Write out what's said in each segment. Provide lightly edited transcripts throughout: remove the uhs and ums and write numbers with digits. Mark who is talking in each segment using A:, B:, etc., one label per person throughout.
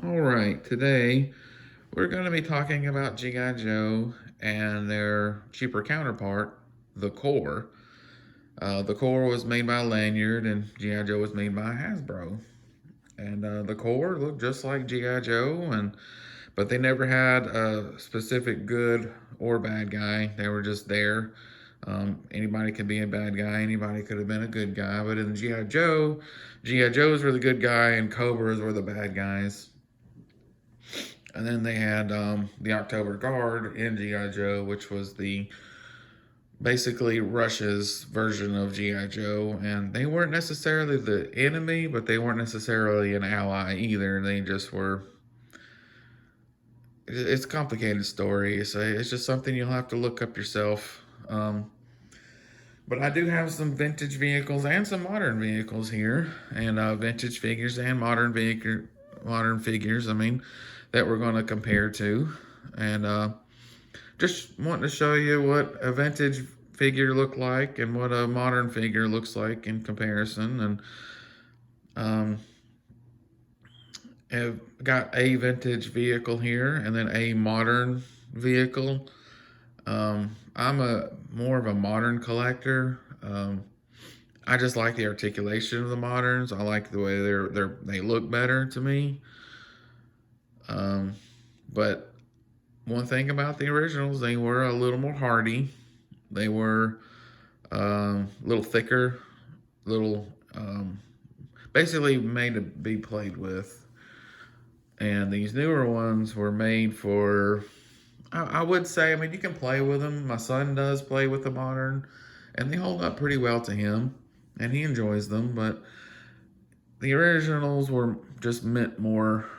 A: All right, today we're going to be talking about G.I. Joe and their cheaper counterpart, the Core. The Core was made by Lanyard and G.I. Joe was made by Hasbro. And the Core looked just like G.I. Joe, but they never had a specific good or bad guy. They were just there. Anybody could be a bad guy. Anybody could have been a good guy. But in G.I. Joe, G.I. Joes were the good guy and Cobras were the bad guys. And then they had the October Guard in G.I. Joe, which was the basically Russia's version of G.I. Joe. And they weren't necessarily the enemy, but they weren't necessarily an ally either. They just were. It's a complicated story. It's just something you'll have to look up yourself. But I do have some vintage vehicles and some modern vehicles here, and vintage figures and modern figures. That we're going to compare to, and just wanting to show you what a vintage figure looked like and what a modern figure looks like in comparison. And I've got a vintage vehicle here and then a modern vehicle. I'm more of a modern collector. I just like the articulation of the moderns. I like the way they look better to me. But one thing about the originals, they were a little more hardy. They were a little thicker, basically made to be played with. And these newer ones were made for, I would say, you can play with them. My son does play with the modern, and they hold up pretty well to him, and he enjoys them. But the originals were just meant more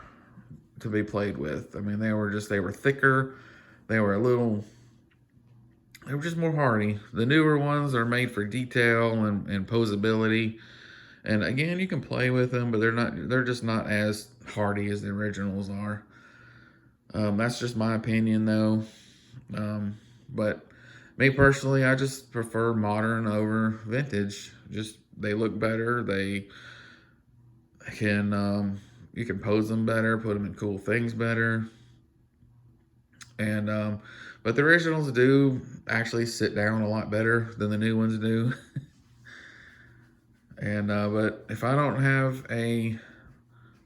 A: to be played with. They were thicker. They were just more hardy. The newer ones are made for detail and posability. And again, you can play with them, but they're just not as hardy as the originals are. That's just my opinion though. But me personally, I just prefer modern over vintage. Just, they look better. They can, you can pose them better, put them in cool things better. And but the originals do actually sit down a lot better than the new ones do. And but if I don't have a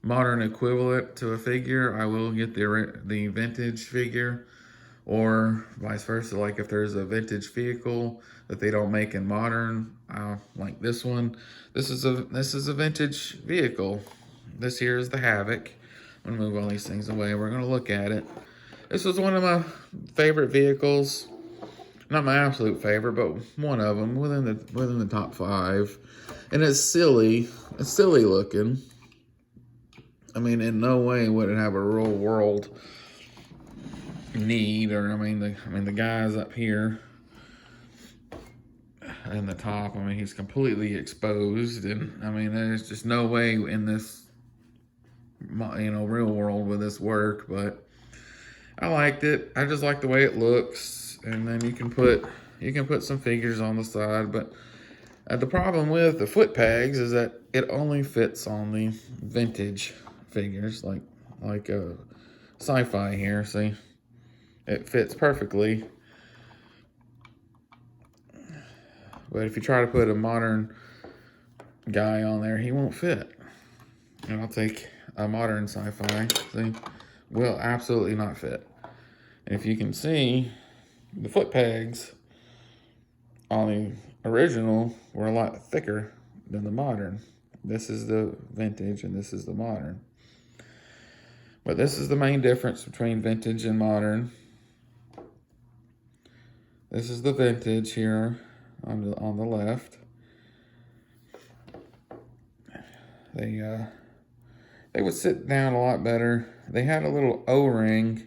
A: modern equivalent to a figure, I will get the vintage figure, or vice versa. Like if there's a vintage vehicle that they don't make in modern, like this one. This is a vintage vehicle. This here is the Havoc. I'm gonna move all these things away. We're gonna look at it. This was one of my favorite vehicles. Not my absolute favorite, but one of them within the top 5. And it's silly. It's silly looking. In no way would it have a real world need, or the guys up here in the top. He's completely exposed, and there's just no way in this real world would this work. But I liked it. I just like the way it looks, and then you can put some figures on the side. But the problem with the foot pegs is that it only fits on the vintage figures, like a sci-fi here. See, it fits perfectly. But if you try to put a modern guy on there, he won't fit. And I'll take a modern sci-fi. See, will absolutely not fit. And if you can see, the foot pegs on the original were a lot thicker than the modern. This is the vintage and this is the modern. But this is the main difference between vintage and modern. This is the vintage here on the left. They would sit down a lot better. They had a little O-ring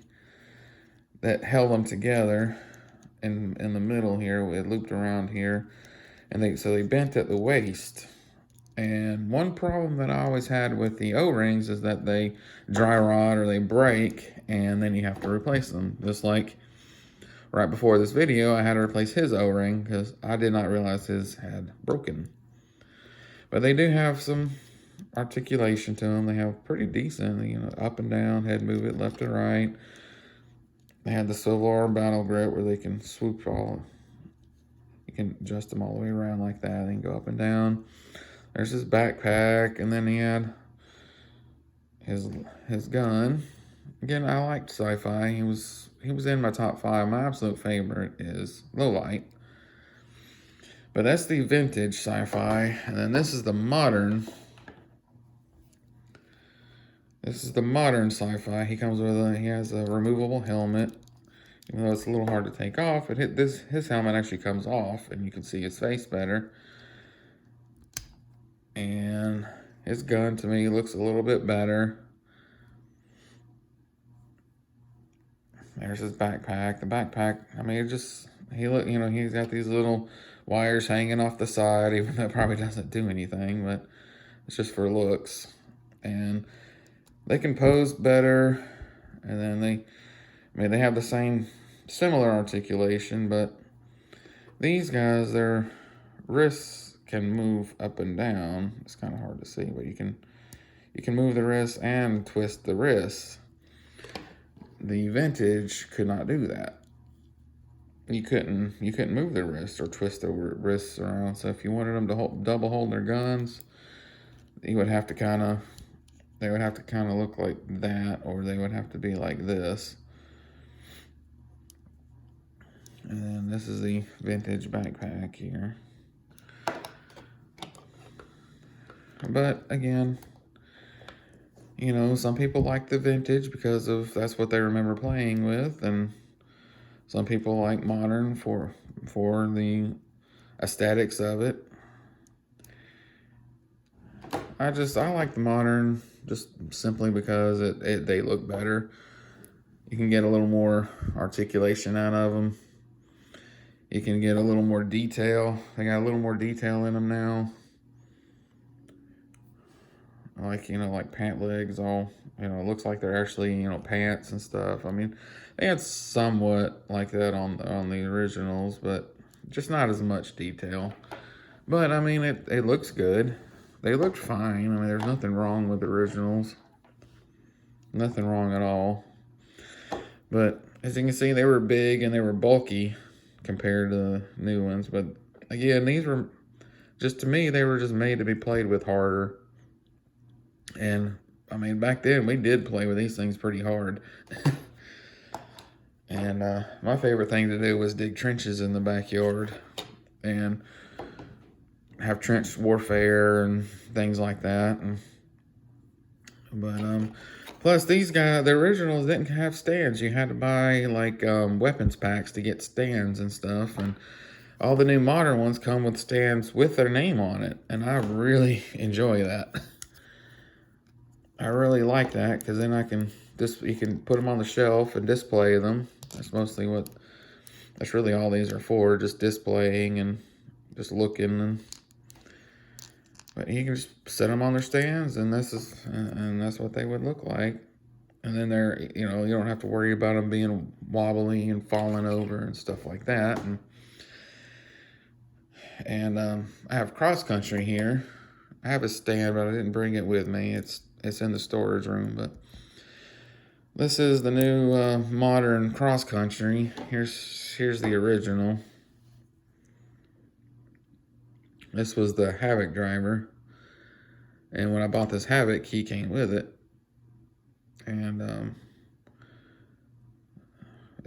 A: that held them together in the middle here. It looped around here, and so they bent at the waist. And one problem that I always had with the O-rings is that they dry rot or they break, and then you have to replace them. Just like right before this video, I had to replace his O-ring because I did not realize his had broken. But they do have some articulation to them. They have pretty decent, up and down, head movement, left and right. They have the swivel arm battle grip where they can swoop all. You can adjust them all the way around like that. They can go up and down. There's his backpack, and then he had his gun. Again, I liked sci-fi. He was in my top 5. My absolute favorite is Low Light. But that's the vintage sci-fi, and then this is the modern. This is the modern sci-fi. He has a removable helmet. Even though it's a little hard to take off, his helmet actually comes off, and you can see his face better. And his gun, to me, looks a little bit better. There's his backpack. The backpack, I mean, he's got these little wires hanging off the side, even though it probably doesn't do anything, but it's just for looks. And they can pose better, and then they have the similar articulation, but these guys, their wrists can move up and down. It's kind of hard to see, but you can move the wrists and twist the wrists. The vintage could not do that. You couldn't move the wrists or twist the wrists around. So if you wanted them to double hold their guns, they would have to kind of look like that, or they would have to be like this. And then this is the vintage backpack here. But again, some people like the vintage because that's what they remember playing with, and some people like modern for the aesthetics of it. I like the modern just simply because they look better. You can get a little more articulation out of them. You can get a little more detail. They got a little more detail in them now. Like pant legs, it looks like they're actually, pants and stuff. I mean, they had somewhat like that on the originals, but just not as much detail. But I mean, it looks good. They looked fine. I mean, there's nothing wrong with the originals. Nothing wrong at all. But as you can see, they were big and they were bulky compared to the new ones. But again, these were to me, they were just made to be played with harder. And I mean, back then we did play with these things pretty hard. And my favorite thing to do was dig trenches in the backyard and have trench warfare and things like that. But plus these guys, the originals didn't have stands. You had to buy like weapons packs to get stands and stuff. And all the new modern ones come with stands with their name on it. And I really enjoy that. I really like that because then you can put them on the shelf and display them. That's really all these are for, just displaying and just looking. But you can just set them on their stands, and that's what they would look like. And then you don't have to worry about them being wobbly and falling over and stuff like that. And I have cross country here. I have a stand, but I didn't bring it with me. It's in the storage room, but this is the new modern cross country. Here's the original. This was the Havoc driver, and when I bought this Havoc, he came with it. And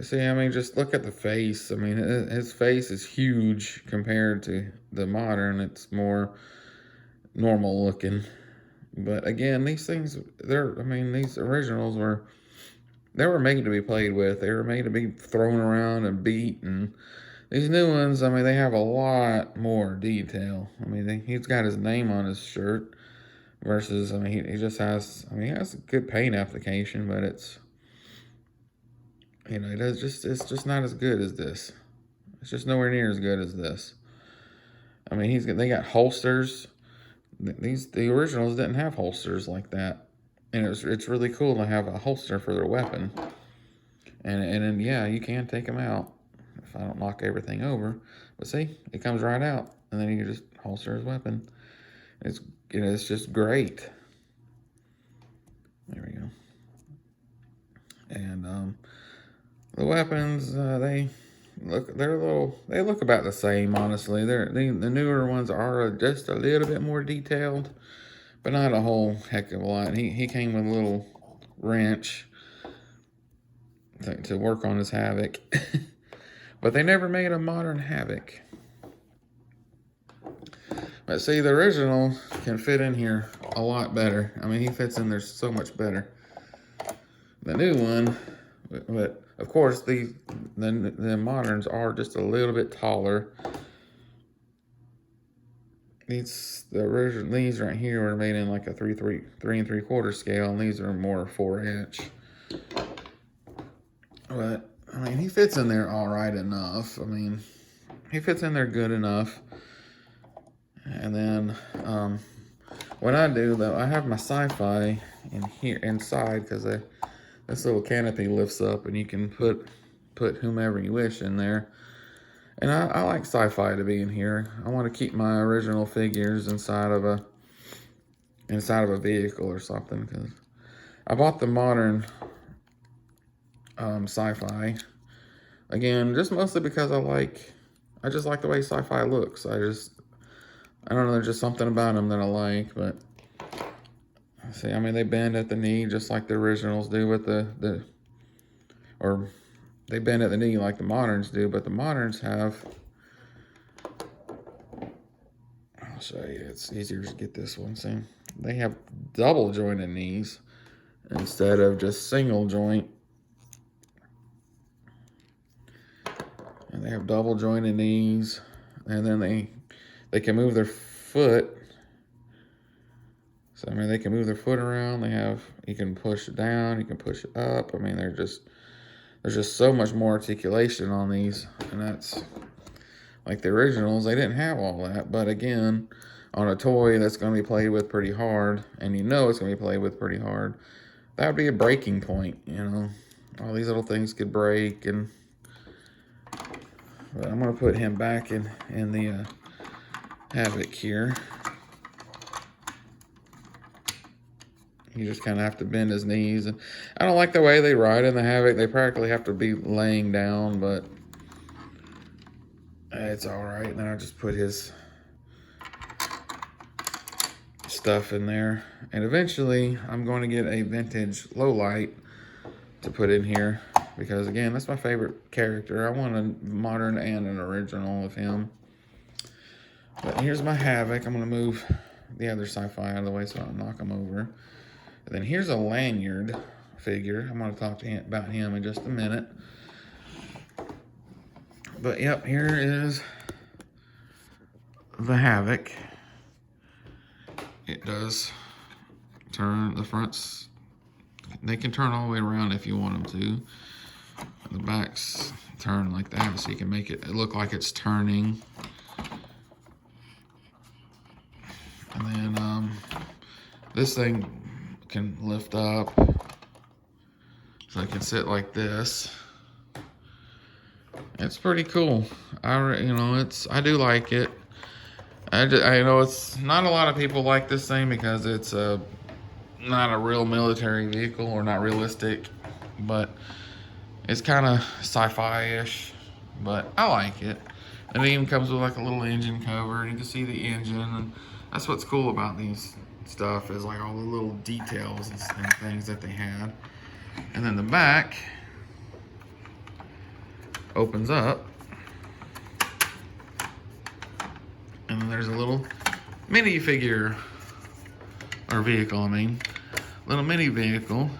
A: see, I mean, just look at the face. I mean, his face is huge compared to the modern. It's more normal looking. But again, these things, these originals were made to be played with. They were made to be thrown around and beat. And these new ones, I mean, they have a lot more detail. I mean, he's got his name on his shirt versus, I mean, he just has, he has a good paint application, but it's just not as good as this. It's just nowhere near as good as this. I mean, they got holsters. The originals didn't have holsters like that, and it's really cool to have a holster for their weapon. And then yeah, you can take them out if I don't knock everything over. But see, it comes right out, and then you can just holster his weapon. It's just great. There we go. And the weapons, they look about the same, honestly. The newer ones are just a little bit more detailed, but not a whole heck of a lot. He came with a little wrench to work on his Havoc. But they never made a modern Havoc. But see, the original can fit in here a lot better. I mean, he fits in there so much better. The new one, but of course, the moderns are just a little bit taller. These right here were made in like a 3 3/4 scale, and these are more 4-inch. But I mean, he fits in there all right enough. I mean, he fits in there good enough. And then what I do though, I have my sci-fi in here inside because this little canopy lifts up, and you can put whomever you wish in there. And I like sci-fi to be in here. I want to keep my original figures inside of a vehicle or something, because I bought the modern sci-fi again just mostly because I just like the way sci-fi looks. I don't know, there's just something about them that I like. But see, I mean, they bend at the knee just like the originals do with or they bend at the knee like the moderns do, but the moderns have, I'll show you, it's easier to get this one. See, they have double jointed knees instead of just single joint. And they have double jointed knees, and then they can move their foot. So I mean, they can move their foot around. You can push it down, you can push it up. I mean, there's just so much more articulation on these, and that's like the originals. They didn't have all that, but again, on a toy that's going to be played with pretty hard, and you know it's going to be played with pretty hard, that would be a breaking point. You know, all these little things could break. But I'm going to put him back in the Havoc here. You just kind of have to bend his knees. And I don't like the way they ride in the Havoc. They practically have to be laying down, but it's all right. And then I just put his stuff in there. And eventually, I'm going to get a vintage lowlight to put in here, because again, that's my favorite character. I want a modern and an original of him. But here's my Havoc. I'm going to move the other sci-fi out of the way so I don't knock him over. And then here's a lanyard figure. I'm going to talk to him about him in just a minute. But yep, here is the Havoc. It does turn the fronts. They can turn all the way around if you want them to. The backs turn like that, so you can make it look like it's turning. And then this thing can lift up, so I can sit like this. It's pretty cool. I do like it. I know it's not a lot of people like this thing because it's not a real military vehicle, or not realistic, but it's kind of sci-fi-ish, but I like it. And it even comes with like a little engine cover, and you can see the engine, and that's what's cool about these stuff, is like all the little details and things that they had. And then the back opens up, and then there's a little mini figure, or vehicle, little mini vehicle.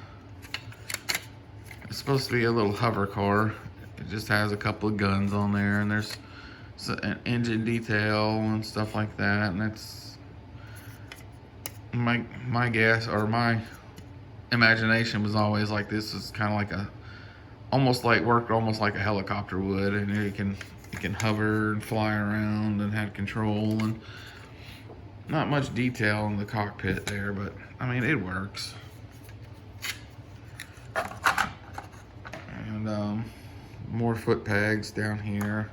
A: It's supposed to be a little hover car. It just has a couple of guns on there, and there's an engine detail and stuff like that. And that's my guess, or my imagination was always like, this is kind of like almost like a helicopter would, and it can hover and fly around and have control, and not much detail in the cockpit there, but I mean, it works. And more foot pegs down here,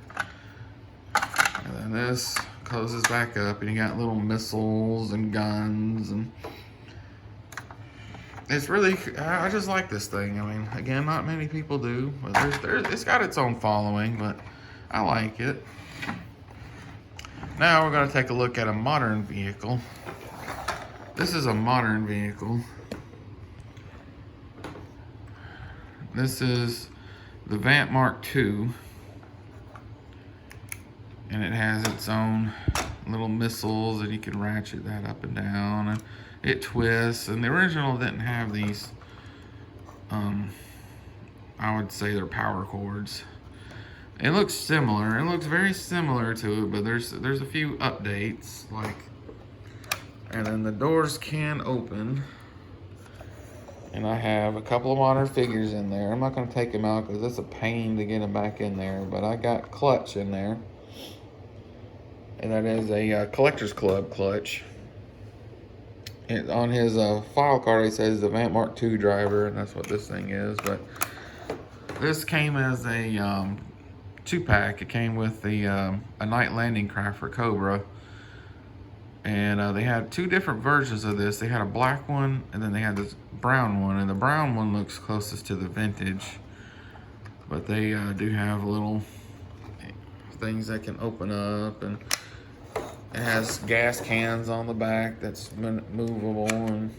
A: and then this closes back up, and you got little missiles and guns, and it's really, I just like this thing. I mean, again, not many people do, but it's got its own following, but I like it. Now we're going to take a look at a modern vehicle. This is a modern vehicle. This is the Vant Mark II, and it has its own little missiles that you can ratchet that up and down, and it twists. And the original didn't have these. I would say they're power cords. It looks similar. It looks very similar to it, but there's a few updates, like, and then the doors can open. And I have a couple of modern figures in there. I'm not going to take them out because it's a pain to get them back in there. But I got Clutch in there. And that is a Collector's Club Clutch. And on his file card, it says the Vant Mark II driver, and that's what this thing is. But this came as a 2-pack. It came with the a night landing craft for Cobra. And they had 2 different versions of this. They had a black one, and then they had this brown one. And the brown one looks closest to the vintage. But they do have little things that can open up. And it has gas cans on the back that's movable and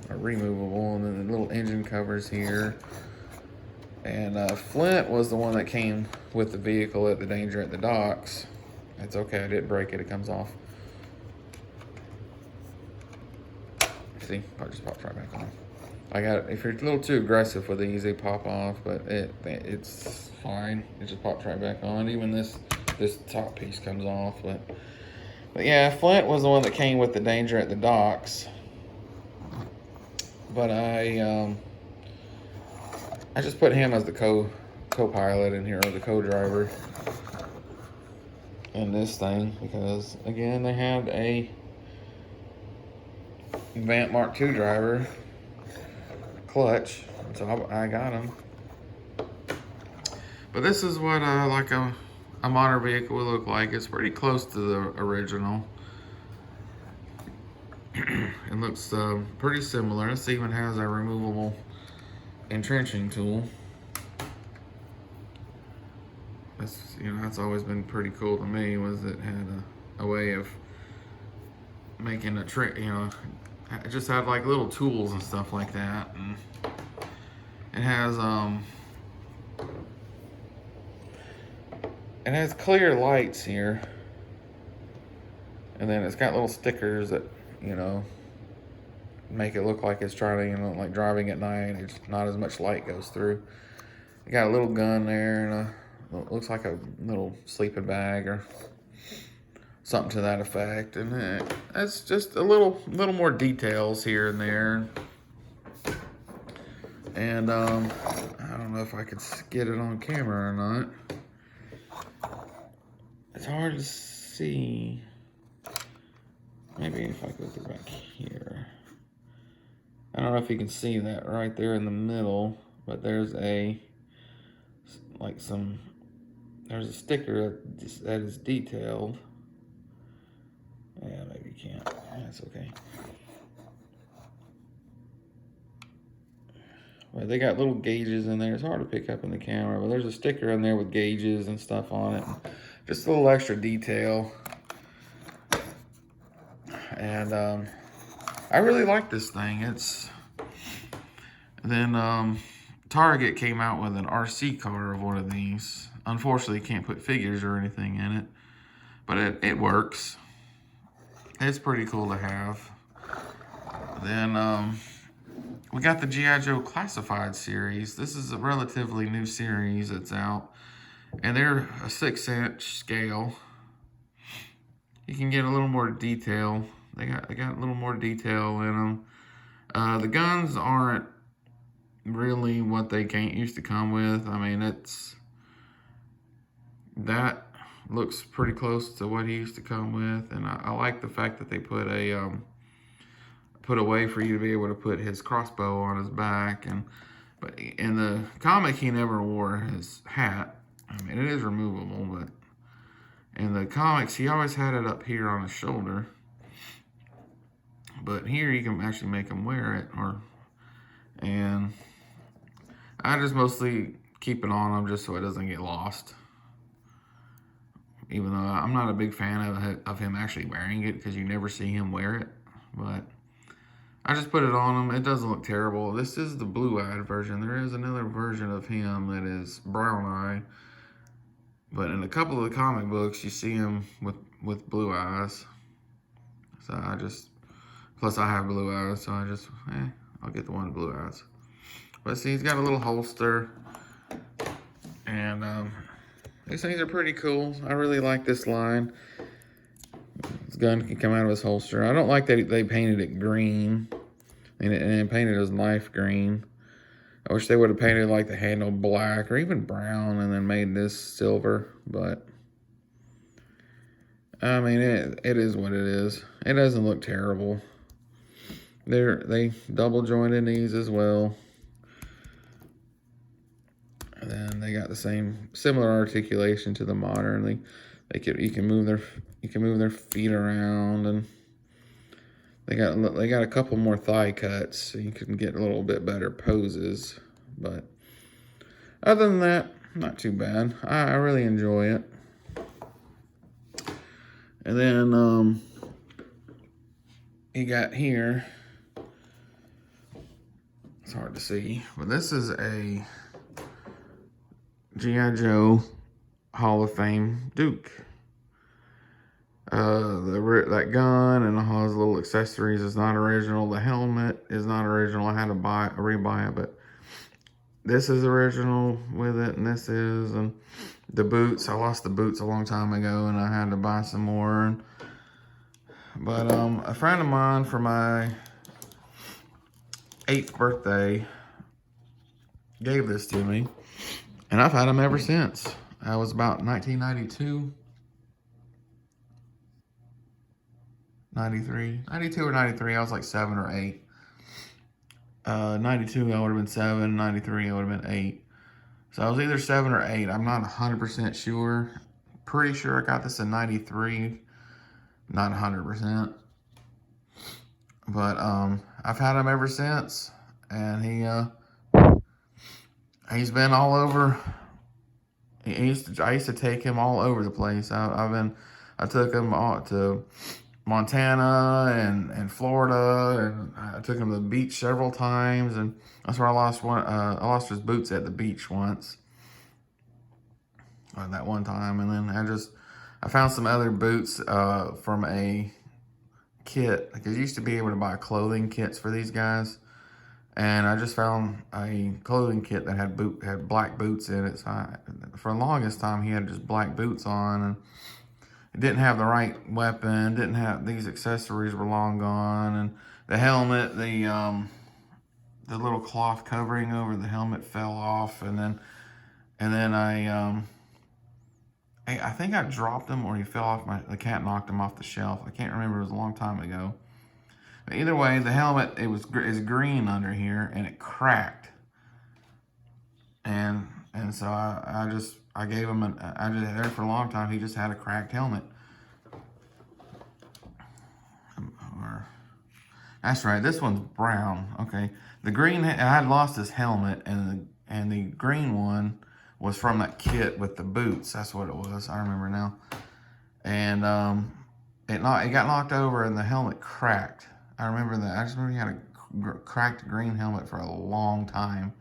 A: removable. And then the little engine covers here. And Flint was the one that came with the vehicle at the Danger at the Docks. It's okay, I didn't break it. It comes off. See, I just popped right back on. I got, if you're a little too aggressive with these, they pop off, but it's fine. It just pops right back on. Even this top piece comes off, but yeah, Flint was the one that came with the Danger at the Docks. But I just put him as the co-pilot in here, or the co-driver in this thing, because again, they had a Vant Mark II driver Clutch, so I got him. But this is what like a modern vehicle would look like. It's pretty close to the original. It looks pretty similar. This even has a removable entrenching tool. That's, you know, that's always been pretty cool to me, was it had a way of making a trick, you know. It just had like little tools and stuff like that. And it has clear lights here, and then it's got little stickers that, you know, make it look like it's trying to, you know, like driving at night. It's not as much light goes through. You got a little gun there, and looks like a little sleeping bag or something to that effect. And that's just a little more details here and there. And I don't know if I could get it on camera or not. It's hard to see. Maybe if I go through back here. I don't know if you can see that right there in the middle, but there's there's a sticker that is detailed. Yeah, maybe you can't. That's okay. Well, they got little gauges in there. It's hard to pick up in the camera, but there's a sticker in there with gauges and stuff on it. Just a little extra detail. And I really like this thing. Then Target came out with an RC car of one of these. Unfortunately, you can't put figures or anything in it, but it works. It's pretty cool to have. Then we got the G.I. Joe Classified series. This is a relatively new series that's out, and they're a 6-inch scale. You can get a little more detail. They got a little more detail in them. The guns aren't really what they used to come with. I mean, that looks pretty close to what he used to come with, and I like the fact that they put a way for you to be able to put his crossbow on his back. But in the comic, he never wore his hat. I mean, it is removable, but in the comics, he always had it up here on his shoulder. But here, you can actually make him wear it, and I just mostly keep it on him just so it doesn't get lost. Even though I'm not a big fan of him actually wearing it, because you never see him wear it. But I just put it on him. It doesn't look terrible. This is the blue-eyed version. There is another version of him that is brown-eye. But in a couple of the comic books, you see him with blue eyes. So plus I have blue eyes, so I'll get the one with blue eyes. But see, he's got a little holster. And these things are pretty cool. I really like this line. His gun can come out of his holster. I don't like that they painted it green. And it painted his knife green. I wish they would have painted like the handle black or even brown and then made this silver. But I mean, it is what it is. It doesn't look terrible. They double jointed these as well. And then they got the similar articulation to the modern. You can move their feet around, and they got a couple more thigh cuts, so you can get a little bit better poses. But other than that, not too bad. I really enjoy it. And then you got here. It's hard to see, but this is a G.I. Joe Hall of Fame Duke. That gun and all his little accessories is not original. The helmet is not original. I had to rebuy it, but this is original with it, and this is, and the boots. I lost the boots a long time ago, and I had to buy some more. But a friend of mine for my 8th birthday gave this to me, and I've had them ever since. I was about 1992. 92 or 93, I was like 7 or 8. 92, I would have been 7. 93, I would have been 8. So I was either 7 or 8. I'm not 100% sure. Pretty sure I got this in 93. Not 100%. But I've had him ever since. And he's been all over. I used to take him all over the place. I took him all to Montana and Florida, and I took him to the beach several times, and that's where I lost his boots at the beach once. That one time, and then I found some other boots from a kit, because you used to be able to buy clothing kits for these guys, and I just found a clothing kit that had black boots in it. So for the longest time, he had just black boots on, and it didn't have the right weapon, didn't have, these accessories were long gone, and the helmet, the little cloth covering over the helmet fell off, and then I think I dropped him, or he fell off the cat knocked him off the shelf. I can't remember, it was a long time ago. But either way, the helmet, is green under here, and it cracked. And so I gave him I just had there for a long time. He just had a cracked helmet. That's right. This one's brown. Okay. The green, I had lost his helmet, and the green one was from that kit with the boots. That's what it was. I remember now. And it got knocked over, and the helmet cracked. I remember that. I just remember he had a cracked green helmet for a long time.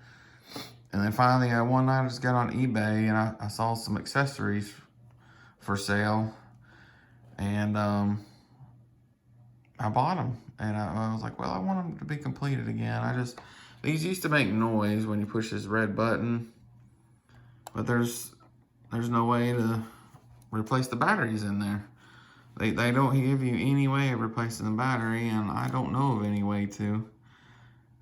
A: And then finally, one night I just got on eBay, and I saw some accessories for sale, and I bought them. And I was like, well, I want them to be completed again. These used to make noise when you push this red button, but there's no way to replace the batteries in there. They don't give you any way of replacing the battery, and I don't know of any way to.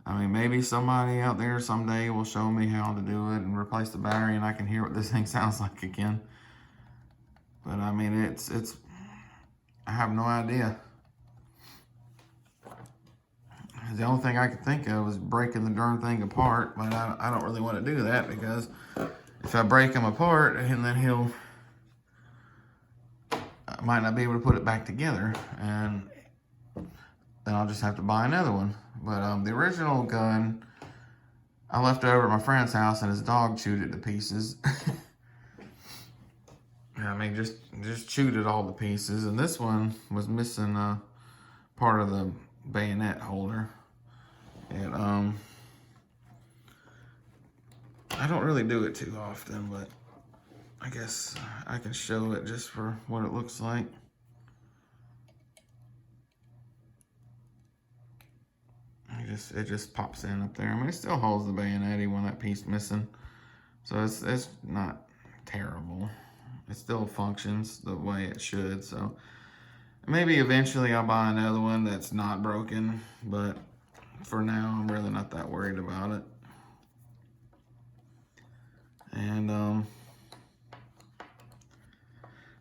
A: I mean, maybe somebody out there someday will show me how to do it and replace the battery, and I can hear what this thing sounds like again. But I mean, I have no idea. The only thing I could think of was breaking the darn thing apart, but I don't really want to do that, because if I break him apart, and then I might not be able to put it back together, and then I'll just have to buy another one. But the original gun I left it over at my friend's house, and his dog chewed it to pieces. I mean, just chewed it all to pieces. And this one was missing part of the bayonet holder. And I don't really do it too often, but I guess I can show it just for what it looks like. It just pops in up there. I mean, it still holds the bayonet even when that piece missing. So it's not terrible. It still functions the way it should. So maybe eventually I'll buy another one that's not broken, but for now I'm really not that worried about it. And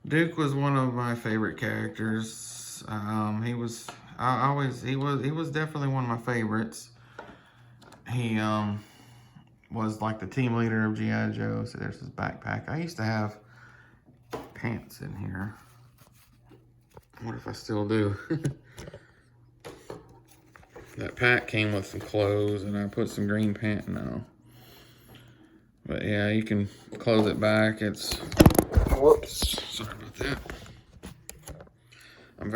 A: Duke was one of my favorite characters. He was definitely one of my favorites. He was like the team leader of G.I. Joe. So there's his backpack. I used to have pants in here. I wonder if I still do. That pack came with some clothes, and I put some green pants. No. But yeah, you can close it back. It's, whoops, sorry about that.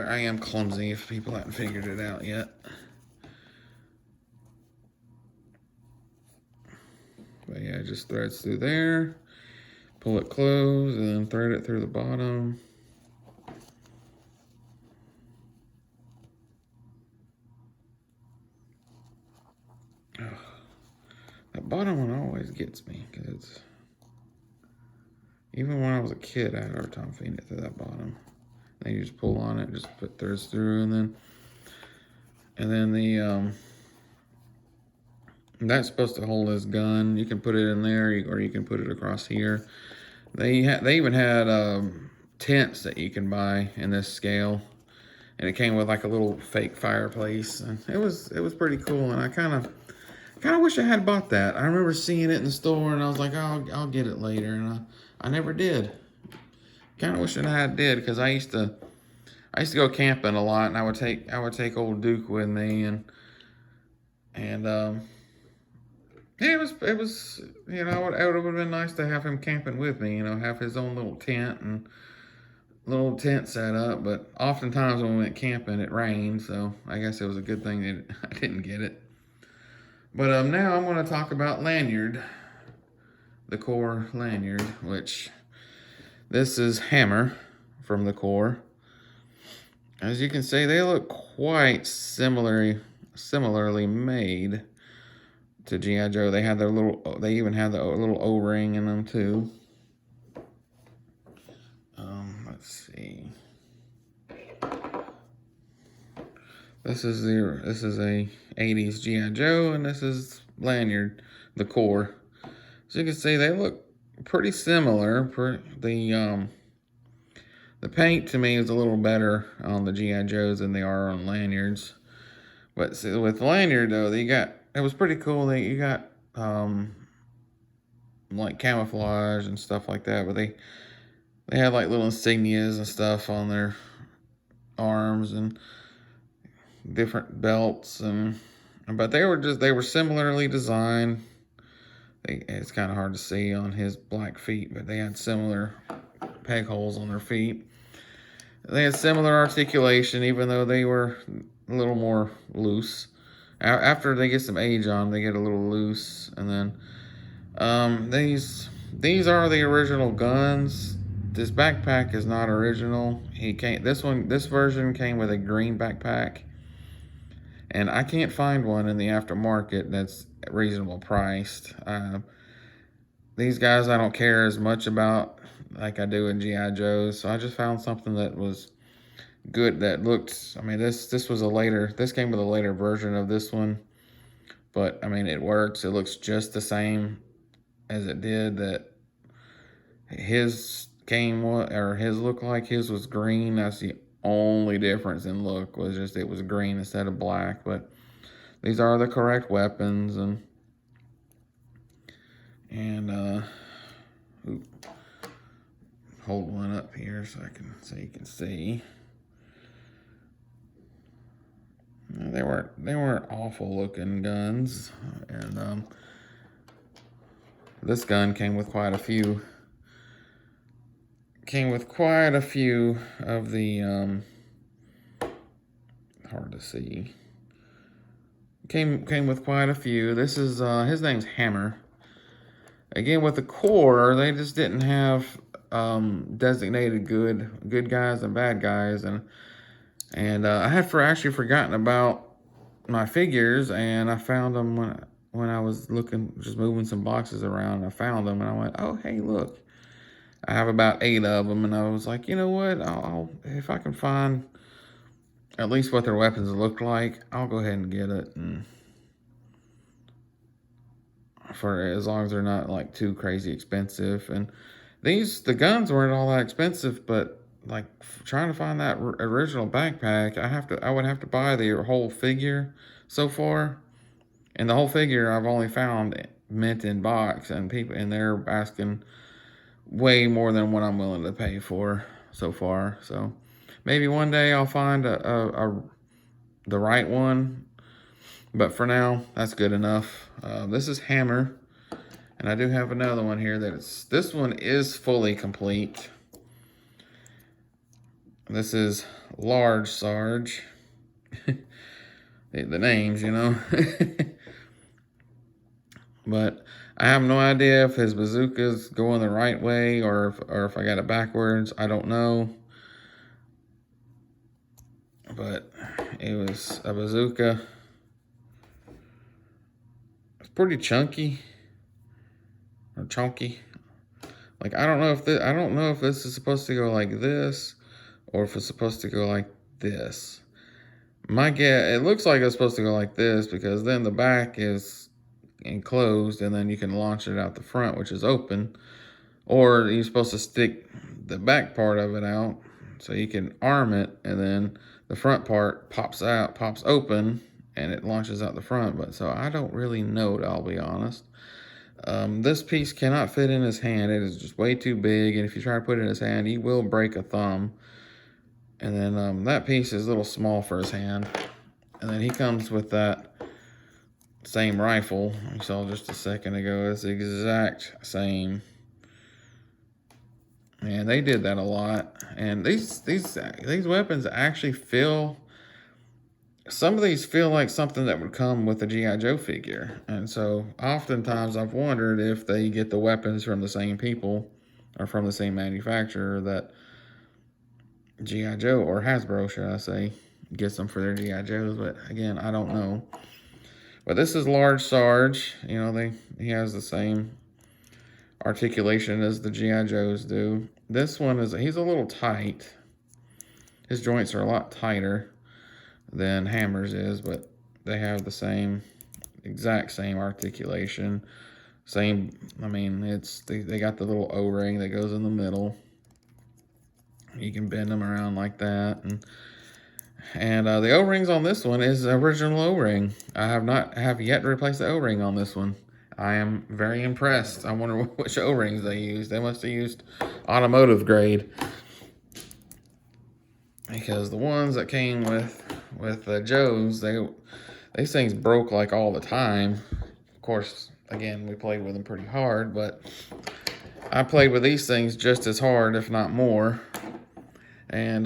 A: I am clumsy if people haven't figured it out yet. But yeah, it just threads through there. Pull it closed, and then thread it through the bottom. Oh, that bottom one always gets me, because even when I was a kid, I had a hard time feeding it through that bottom. Then you just pull on it, just put threads through, and then the that's supposed to hold his gun. You can put it in there, or you can put it across here. They even had tents that you can buy in this scale, and it came with like a little fake fireplace, and it was pretty cool. And I kind of wish I had bought that. I remember seeing it in the store, and I was like, oh, I'll get it later, and I never did. Kind of wish I had did, because I used to go camping a lot, and I would take old Duke with me, and yeah, it was you know, it would have been nice to have him camping with me, you know, have his own little tent and little tent set up. But oftentimes when we went camping, it rained, so I guess it was a good thing that I didn't get it. But now I'm going to talk about Lanyard, the Corps Lanyard, which this is Hammer from the Corps. As you can see, they look quite similarly made to G.I. Joe. They had they even had the little O-ring in them too. Let's see. This is a 80s G.I. Joe, and this is Lanyard, the Corps. So you can see they look pretty similar. The paint to me is a little better on the G.I. Joes than they are on Lanyards. But see, with Lanyard though, it was pretty cool that you got like camouflage and stuff like that. But they had like little insignias and stuff on their arms and different belts, but they were similarly designed. It's kind of hard to see on his black feet, but they had similar peg holes on their feet. They had similar articulation, even though they were a little more loose. After they get some age on, they get a little loose, and then these are the original guns. This backpack is not original. This version came with a green backpack, and I can't find one in the aftermarket that's reasonable priced. These guys I don't care as much about like I do in G.I. Joe's, so I just found something that was good, that looked, I mean, this came with a later version of this one, but I mean, it works. It looks just the same as it did that his looked like. His was green. That's the only difference in look, was just it was green instead of black. But these are the correct weapons, and hold one up here so you can see. They weren't awful looking guns, and This gun came with quite a few. Came with quite a few of the hard to see. Came with quite a few. This is his name's Hammer. Again, with the core, they just didn't have designated good guys and bad guys, and I had actually forgotten about my figures, and I found them when I was looking, just moving some boxes around. I found them, and I went, oh hey, look, I have about 8 of them, and I was like, you know what, I'll if I can find at least what their weapons look like, I'll go ahead and get it, and for as long as they're not like too crazy expensive. And the guns weren't all that expensive, but like trying to find that original backpack, I would have to buy the whole figure so far, and the whole figure I've only found mint in box, and they're asking way more than what I'm willing to pay for so far. So maybe one day I'll find the right one, but for now that's good enough. This is Hammer, and I do have another one here this one is fully complete. This is Large Sarge. The names, you know. But I have no idea if his bazooka's going the right way or if I got it backwards. I don't know. But it was a bazooka. It's pretty chunky or chunky. Like I don't know if this is supposed to go like this or if it's supposed to go like this. My guess, it looks like it's supposed to go like this because then the back is enclosed and then you can launch it out the front, which is open, or you're supposed to stick the back part of it out so you can arm it, and then the front part pops open, and it launches out the front. But so I don't really know, I'll be honest. This piece cannot fit in his hand. It is just way too big, and if you try to put it in his hand, he will break a thumb. And then that piece is a little small for his hand. And then he comes with that same rifle you saw just a second ago. It's the exact same. And they did that a lot. And these weapons actually feel, some of these feel like something that would come with a G.I. Joe figure. And so oftentimes I've wondered if they get the weapons from the same people or from the same manufacturer that G.I. Joe, or Hasbro, should I say, gets them for their G.I. Joes. But again, I don't know. But this is Large Sarge. You know, he has the same articulation as the G.I. Joes do. This one he's a little tight. His joints are a lot tighter than Hammer's is, but they have the exact same articulation. Same, I mean, they got the little O-ring that goes in the middle. You can bend them around like that, and the O-rings on this one is original O-ring. I have yet to replace the O-ring on this one. I am very impressed. I wonder which O-rings they used. They must have used automotive grade, because the ones that came with Joe's, these things broke like all the time. Of course, again, we played with them pretty hard, but I played with these things just as hard, if not more. And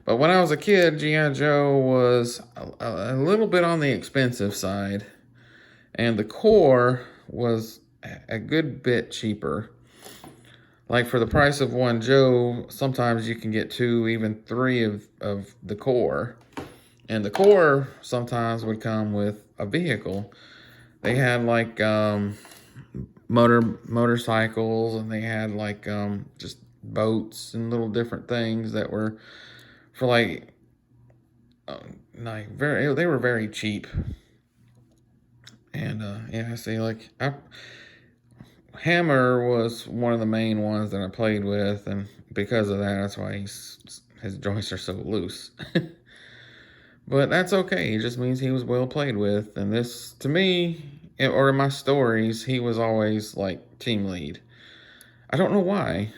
A: but when I was a kid, G.I. Joe was a little bit on the expensive side, and the core was a good bit cheaper. Like for the price of one Joe, sometimes you can get 2, even 3 of the core. And the core sometimes would come with a vehicle. They had like motorcycles, and they had like just boats and little different things that were for like they were very cheap. And yeah, see, like Hammer was one of the main ones that I played with, and because of that, that's why his joints are so loose. But that's okay. It just means he was well played with. And this, to me, or in my stories, he was always like team lead. I don't know why.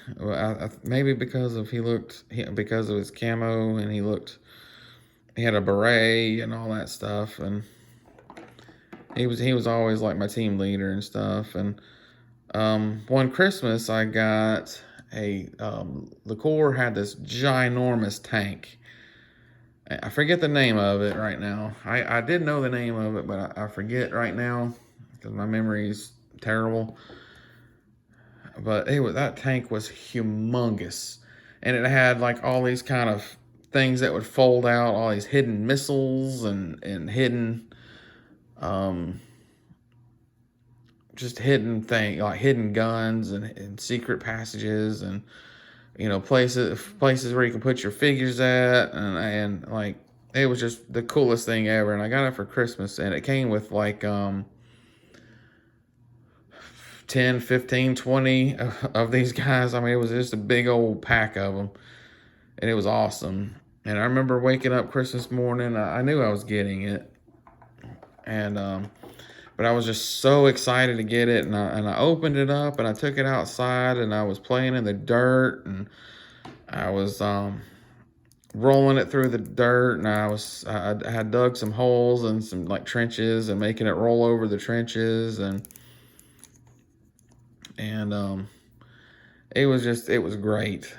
A: Maybe because of because of his camo, and he had a beret and all that stuff, and he was always like my team leader and stuff. And One Christmas, I got the Corps had this ginormous tank. I forget the name of it right now. I did know the name of it, but I forget right now because my memory's terrible. But that tank was humongous, and it had like all these kind of things that would fold out, all these hidden missiles and hidden um, just hidden thing like hidden guns and secret passages and places where you can put your figures at and like it was just the coolest thing ever. And I got it for Christmas, and it came with like 10, 15, 20 of these guys. I mean, it was just a big old pack of them, and it was awesome. And I remember waking up Christmas morning. I knew I was getting it, and but I was just so excited to get it, and I opened it up and I took it outside and I was playing in the dirt, and I was rolling it through the dirt, and I had dug some holes and some like trenches and making it roll over the trenches, and it was great.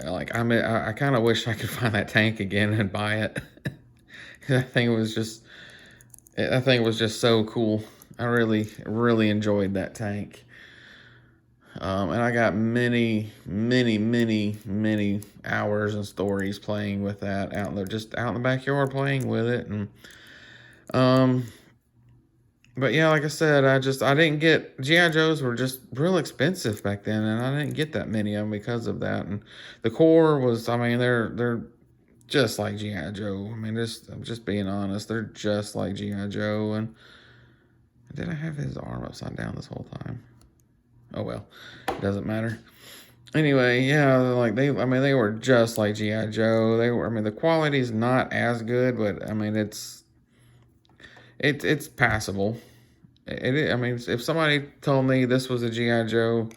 A: Like I kind of wish I could find that tank again and buy it. That thing was just so cool. I really, really enjoyed that tank. And I got many, many, many, many hours and stories playing with that just out in the backyard playing with it. And um, but yeah, like I said, I didn't get GI Joes were just real expensive back then, and I didn't get that many of them because of that. And the core was, I mean, they're just like GI Joe. I mean, I'm just being honest, they're just like GI Joe. And did I have his arm upside down this whole time? Oh well, it doesn't matter. Anyway, yeah, like they were just like GI Joe. I mean, the quality's not as good, but I mean, it's passable. I mean, if somebody told me this was a GI Joe,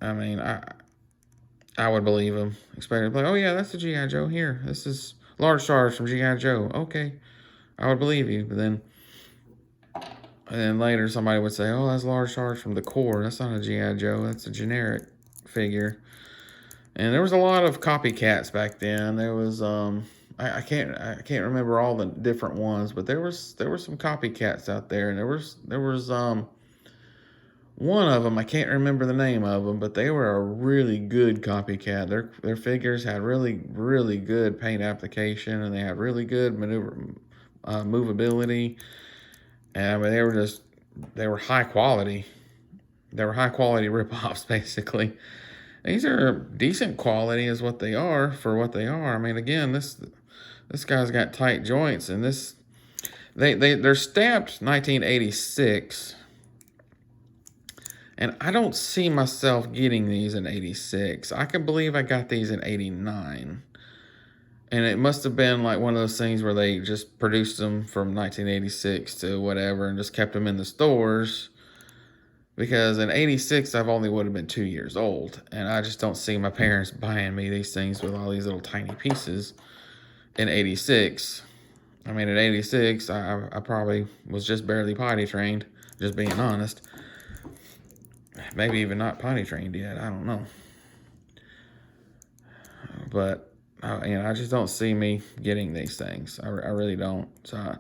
A: I mean, I would believe them. Especially like, oh yeah, that's a GI Joe. Here, this is large charge from GI Joe. Okay, I would believe you. But then, and then later somebody would say, oh, that's large charge from the Corps. That's not a GI Joe. That's a generic figure. And there was a lot of copycats back then. There was I can't remember all the different ones, but there were some copycats out there, and there was one of them. I can't remember the name of them, but they were a really good copycat. Their figures had really, really good paint application, and they had really good movability. And I mean, they were high quality. They were high quality ripoffs, basically. These are decent quality, is what they are for what they are. I mean, again, this guy's got tight joints, and they're stamped 1986. And I don't see myself getting these in 86. I can believe I got these in 89. And it must have been like one of those things where they just produced them from 1986 to whatever and just kept them in the stores. Because in 86, I've only would have been 2 years old. And I just don't see my parents buying me these things with all these little tiny pieces in 86. I mean, in 86, I probably was just barely potty trained, just being honest. Maybe even not potty trained yet. I don't know. But, I just don't see me getting these things. I really don't. So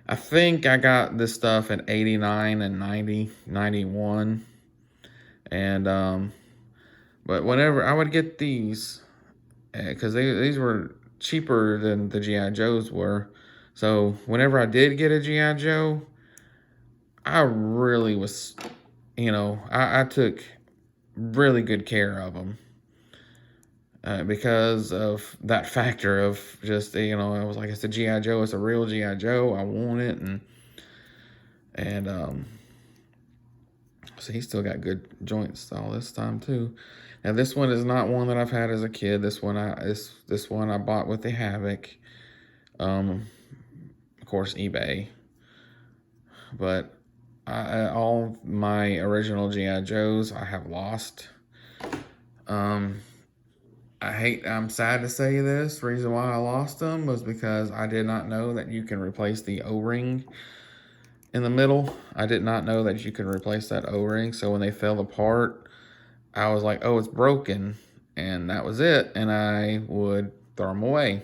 A: I think I got this stuff in 89 and 90, 91. And, but whenever I would get these, because these were cheaper than the GI Joes were. So whenever I did get a GI Joe, I really was, I took really good care of them because of that factor of just, I was like, it's a GI Joe, it's a real GI Joe, I want it, and so he's still got good joints all this time too. Now this one is not one that I've had as a kid. This one I bought with the Havoc, of course eBay, but all my original GI Joes I have lost. I'm sad to say this. The reason why I lost them was because I did not know that you can replace the O-ring in the middle. I did not know that you could replace that O-ring. So when they fell apart, I was like, oh, it's broken. And that was it. And I would throw them away.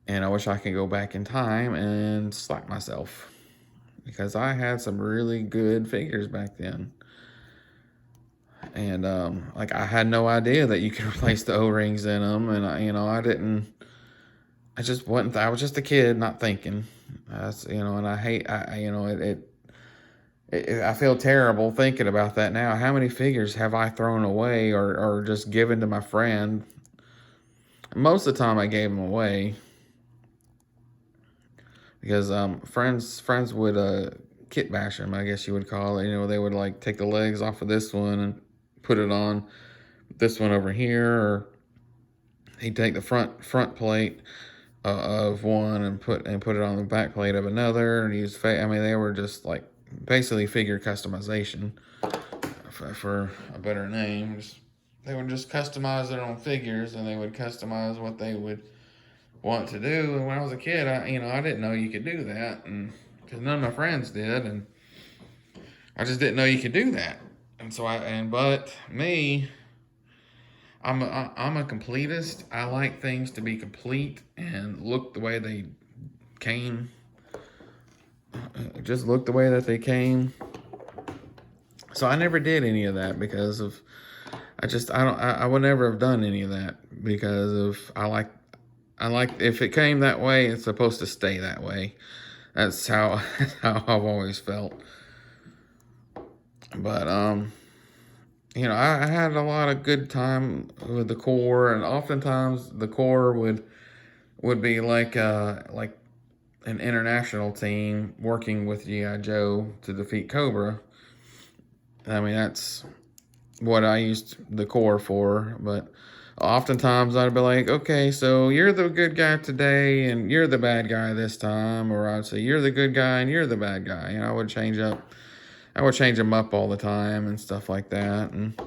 A: And I wish I could go back in time and slap myself, because I had some really good figures back then. And like, I had no idea that you could replace the O-rings in them. And I didn't. I just wasn't. I was just a kid, not thinking. And I hate. I feel terrible thinking about that now. How many figures have I thrown away or just given to my friend? Most of the time, I gave them away, because friends would kit bash them, I guess you would call it. They would like take the legs off of this one and put it on this one over here, or he'd take the front plate of one and put it on the back plate of another, and use they were just like basically figure customization, for a better name. They would just customize their own figures, and they would customize what they would want to do. And when I was a kid, I didn't know you could do that, and because none of my friends did, and I just didn't know you could do that. And so but me, I'm a completist. I like things to be complete and look the way they came. Just look the way that they came. So I never did any of that because of I would never have done any of that, because of I like if it came that way, it's supposed to stay that way. That's how I've always felt. But I had a lot of good time with the Corps, and oftentimes the Corps would be like an international team working with G.I. Joe to defeat Cobra. That's what I used the Corps for. But oftentimes I'd be like, okay, so you're the good guy today and you're the bad guy this time, or I'd say you're the good guy and you're the bad guy. I would change them up all the time and stuff like that. And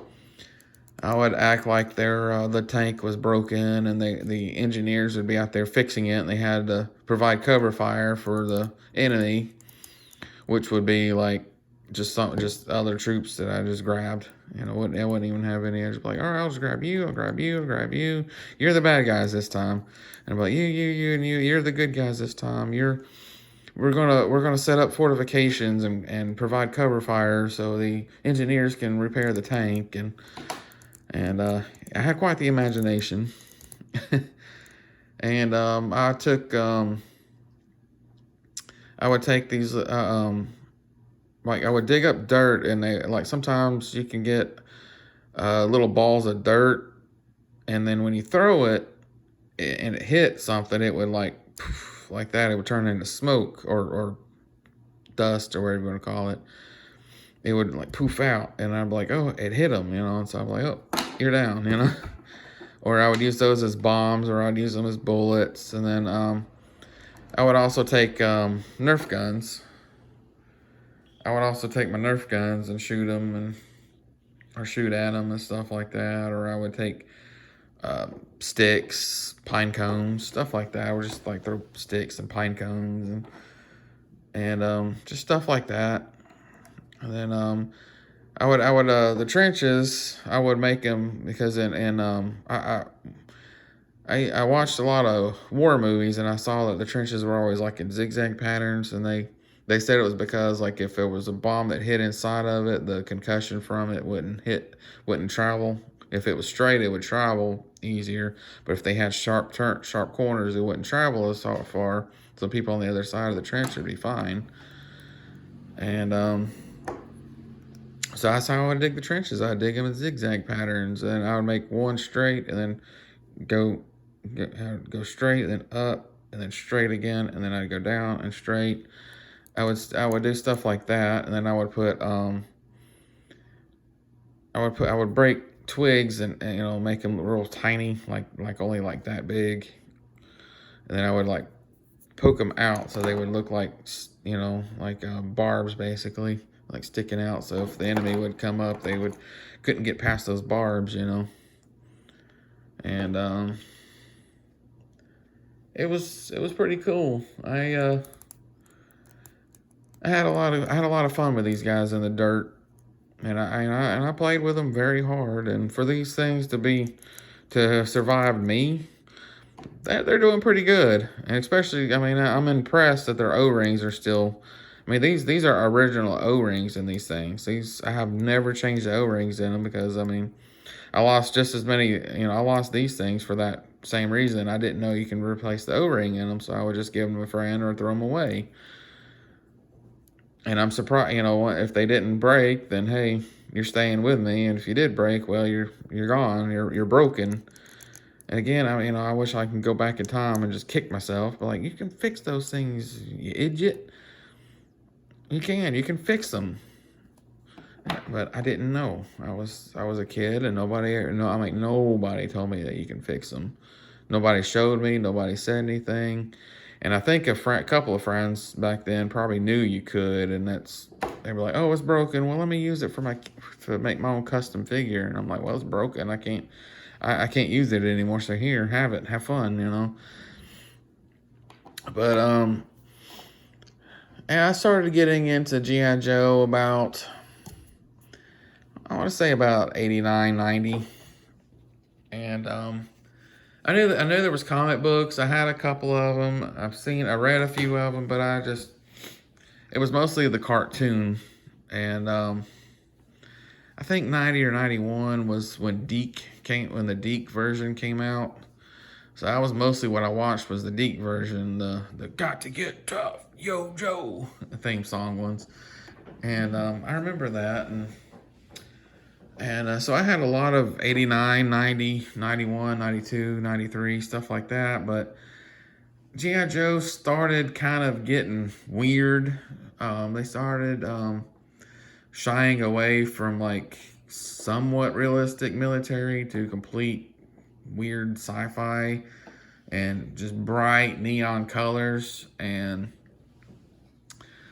A: I would act like the tank was broken, and the engineers would be out there fixing it, and they had to provide cover fire for the enemy, which would be like just other troops that I just grabbed. I wouldn't even have any. I'd just be like, all right, I'll just grab you. I'll grab you. I'll grab you. You're the bad guys this time. And I'm like, you, and you. You're the good guys this time. We're gonna set up fortifications and provide cover fire so the engineers can repair the tank. And I had quite the imagination. And I would take these like I would dig up dirt, and they like sometimes you can get little balls of dirt, and then when you throw it and it hit something, it would like poof, like that. It would turn into smoke or dust or whatever you want to call it. It would like poof out, and I'd be like, oh, it hit them, and so I'm like, oh, you're down. Or I would use those as bombs, or I'd use them as bullets. And then I would also take Nerf guns. I would also take my Nerf guns and shoot them, or shoot at them and stuff like that. Or I would take sticks, pine cones, stuff like that. I would just like throw sticks and pine cones and just stuff like that. And then I would the trenches, I would make them because I watched a lot of war movies, and I saw that the trenches were always like in zigzag patterns, and they said it was because like if there was a bomb that hit inside of it, the concussion from it wouldn't travel. If it was straight, it would travel easier, but if they had sharp corners, it wouldn't travel as far. So people on the other side of the trench would be fine. And so that's how I would dig the trenches. I'd dig them in zigzag patterns, and I would make one straight, and then go straight, and then up, and then straight again, and then I'd go down and straight. I would do stuff like that, and then I would break twigs and make them real tiny, like only like that big, and then I would like poke them out so they would look like barbs, basically, like sticking out. So if the enemy would come up, they couldn't get past those barbs. And it was pretty cool. I had a lot of fun with these guys in the dirt, and I played with them very hard. And for these things to have survived me, they're doing pretty good. And especially, I mean, I'm impressed that their O-rings are still. I mean, these are original O-rings in these things. These I have never changed the O-rings in them because I mean, I lost just as many. I lost these things for that same reason. I didn't know you can replace the O-ring in them, so I would just give them to a friend or throw them away. And I'm surprised, if they didn't break, then hey, you're staying with me. And if you did break, well, you're gone. You're broken. And again, I wish I could go back in time and just kick myself. But like, you can fix those things, you idiot. You can fix them. But I didn't know. I was a kid, and nobody told me that you can fix them. Nobody showed me. Nobody said anything. And I think a couple of friends back then probably knew you could, and they were like, "Oh, it's broken. Well, let me use it to make my own custom figure." And I'm like, "Well, it's broken. I can't use it anymore. So here, have it. Have fun. But and I started getting into GI Joe about, I want to say about 89, 90, and I knew there was comic books. I had a couple of them. I read a few of them, but it was mostly the cartoon. And I think 90 or 91 was when when the Deke version came out. So that was mostly what I watched, was the Deke version, the "Got to Get Tough, Yo Joe" theme song ones. And I remember that, and so I had a lot of 89, 90, 91, 92, 93, stuff like that. But G.I. Joe started kind of getting weird. They started shying away from like somewhat realistic military to complete weird sci-fi and just bright neon colors. And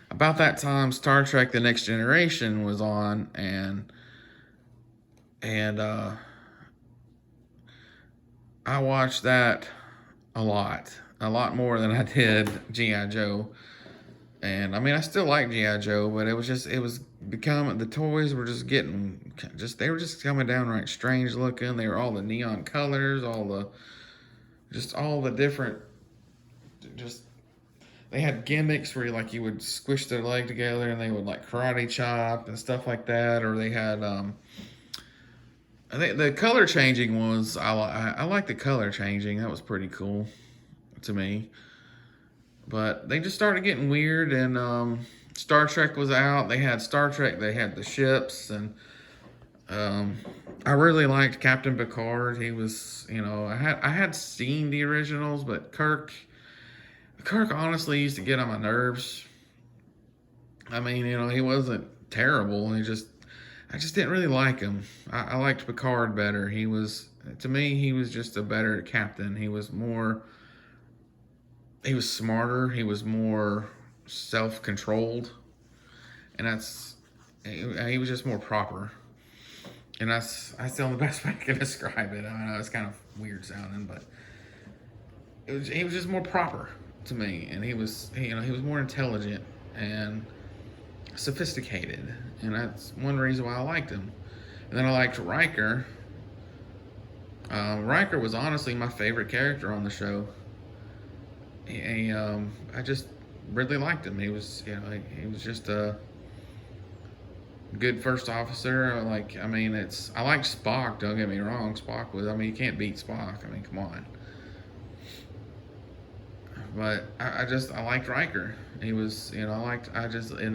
A: about that time, Star Trek: The Next Generation was on, and I watched that a lot more than I did GI Joe. And I mean, I still like GI Joe, but it was becoming, the toys were just getting they were just coming downright strange looking. They were all the neon colors, all the different, just they had gimmicks where you would squish their leg together and they would like karate chop and stuff like that, or they had I think the color changing was, I like the color changing. That was pretty cool to me. But they just started getting weird, and Star Trek was out. They had Star Trek. They had the ships, and I really liked Captain Picard. He was, I had seen the originals, but Kirk honestly used to get on my nerves. I mean, he wasn't terrible. I just didn't really like him. I liked Picard better. To me, he was just a better captain. He was smarter. He was more self-controlled, and he was just more proper. And that's the best way I can describe it. I know it's kind of weird sounding, but he was just more proper to me, and he was more intelligent and sophisticated, and that's one reason why I liked him. And then I liked Riker. Riker was honestly my favorite character on the show. I just really liked him. He was just a good first officer. I liked Spock. Don't get me wrong. Spock was. I mean, you can't beat Spock. I mean, come on. But I liked Riker. He was, and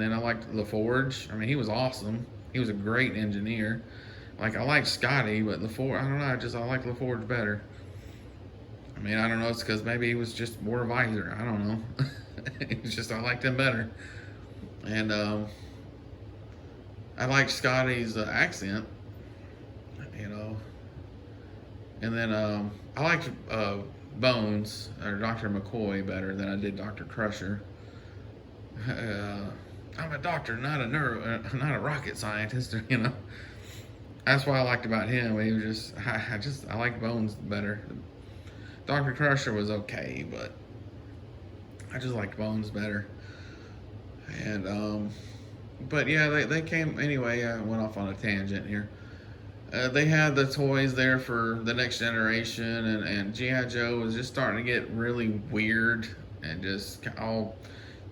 A: then I liked LaForge. I mean, he was awesome. He was a great engineer. Like, I liked Scotty, but LaForge, I don't know, I like LaForge better. I mean, I don't know, it's because maybe he was just more visor. I don't know. It's just, I liked him better. And I liked Scotty's accent, And then I liked Bones, or Dr. McCoy, better than I did Dr. Crusher. I'm a doctor, not a rocket scientist. That's what I liked about him. He was I liked Bones better. Dr. Crusher was okay, but I just liked Bones better. And but yeah, they came anyway. I went off on a tangent here. They had the toys there for the next generation, and GI Joe was just starting to get really weird and just all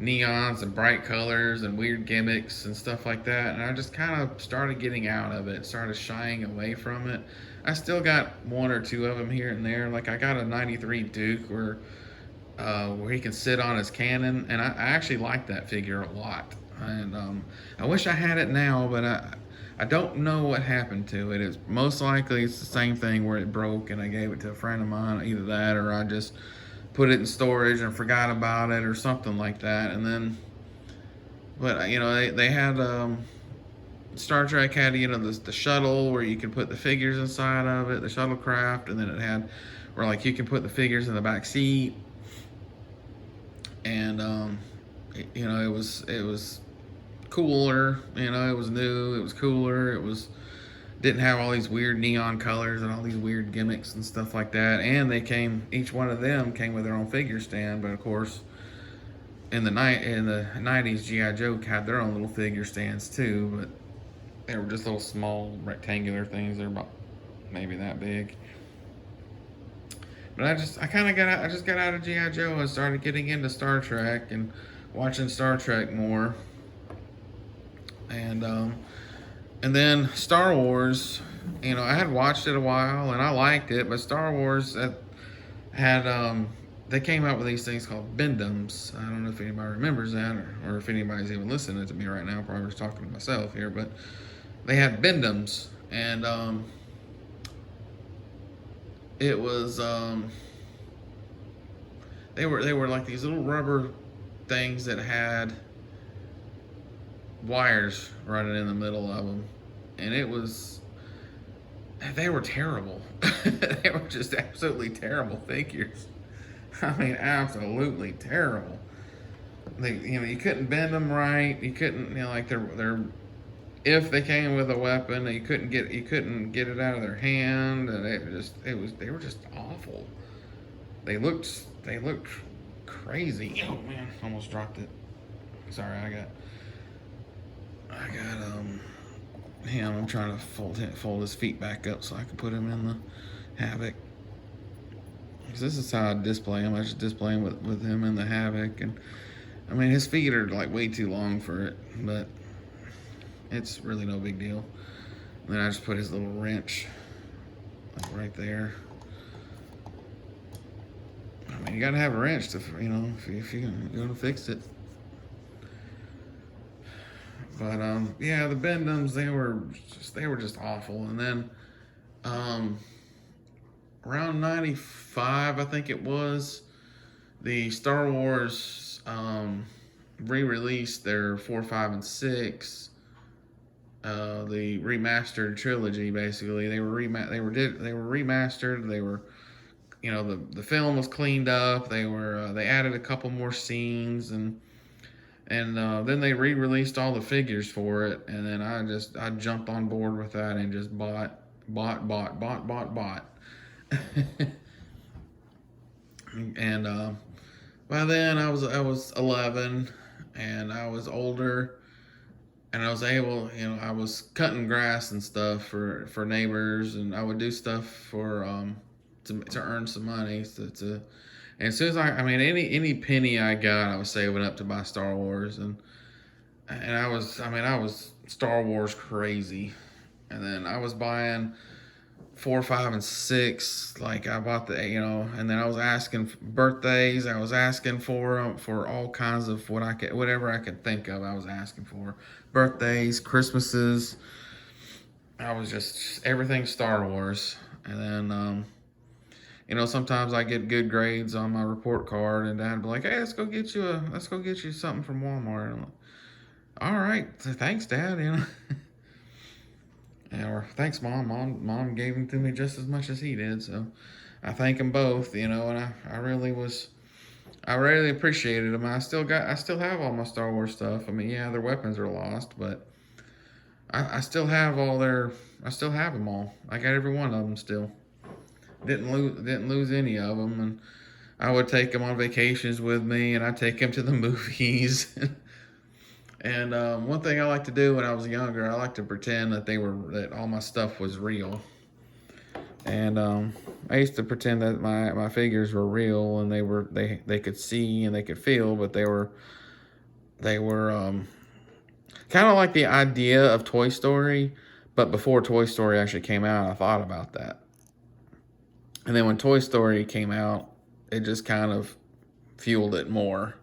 A: neons and bright colors and weird gimmicks and stuff like that. And I just kind of started getting out of it, started shying away from it. I still got one or two of them here and there. Like I got a '93 Duke where he can sit on his cannon, and I actually like that figure a lot. And I wish I had it now, but I don't know what happened to it. It's most likely it's the same thing where it broke, and I gave it to a friend of mine. Either that, or I just put it in storage and forgot about it, or something like that. And then, but they had Star Trek had the shuttle where you could put the figures inside of it, the shuttlecraft, and then it had where like you can put the figures in the back seat, and it was cooler. It was new. It was cooler. It was didn't have all these weird neon colors and all these weird gimmicks and stuff like that. And each one of them came with their own figure stand. But of course, in the '90s, GI Joe had their own little figure stands too. But they were just little small rectangular things. They're about maybe that big. But I just got out of GI Joe and started getting into Star Trek and watching Star Trek more. And then Star Wars, I had watched it a while and I liked it, but Star Wars had they came out with these things called Bendums. I don't know if anybody remembers that, or if anybody's even listening to me right now. Probably just talking to myself here, but they had Bendums, and it was they were like these little rubber things that had wires running in the middle of them, and they were terrible. They were just absolutely terrible figures. I mean, absolutely terrible. You couldn't bend them right. You couldn't, like they're if they came with a weapon, you couldn't get it out of their hand, and they were just awful. They looked crazy. Oh man, almost dropped it. Sorry, I got him. I'm trying to fold his feet back up so I can put him in the Havoc. Because this is how I display him. I just display him with him in the Havoc, and I mean his feet are like way too long for it, but it's really no big deal. And then I just put his little wrench like right there. I mean, you gotta have a wrench to, if you're gonna fix it. But yeah, the Bendums they were just awful. And then around '95, I think it was, the Star Wars re-released their 4, 5, and 6. The remastered trilogy, basically. They were remastered. They were, the film was cleaned up. They added a couple more scenes, and then they re-released all the figures for it, and then I jumped on board with that and just bought. And by then I was 11, and I was older, and I was able, I was cutting grass and stuff for neighbors, and I would do stuff for to earn some money and as soon as I mean any penny I got, I was saving up to buy Star Wars, and I was Star Wars crazy. And then I was buying 4, 5, and 6. Like I bought and then I was asking for birthdays. I was asking for all kinds of whatever I could think of. I was asking for birthdays, Christmases. I was just everything Star Wars. And then sometimes I get good grades on my report card, and Dad'd be like, "Hey, let's go get you something from Walmart." And I'm like, "All right, thanks, Dad." Or thanks, Mom. Mom gave him to me just as much as he did, so I thank them both. And I really appreciated them. I still have all my Star Wars stuff. I mean, yeah, their weapons are lost, but I still have I still have them all. I got every one of them still. Didn't lose any of them, and I would take them on vacations with me, and I'd take them to the movies. And one thing I like to do when I was younger, I like to pretend that all my stuff was real. And I used to pretend that my figures were real, and they could see and they could feel, but they were kind of like the idea of Toy Story, but before Toy Story actually came out, I thought about that. And then when Toy Story came out, it just kind of fueled it more.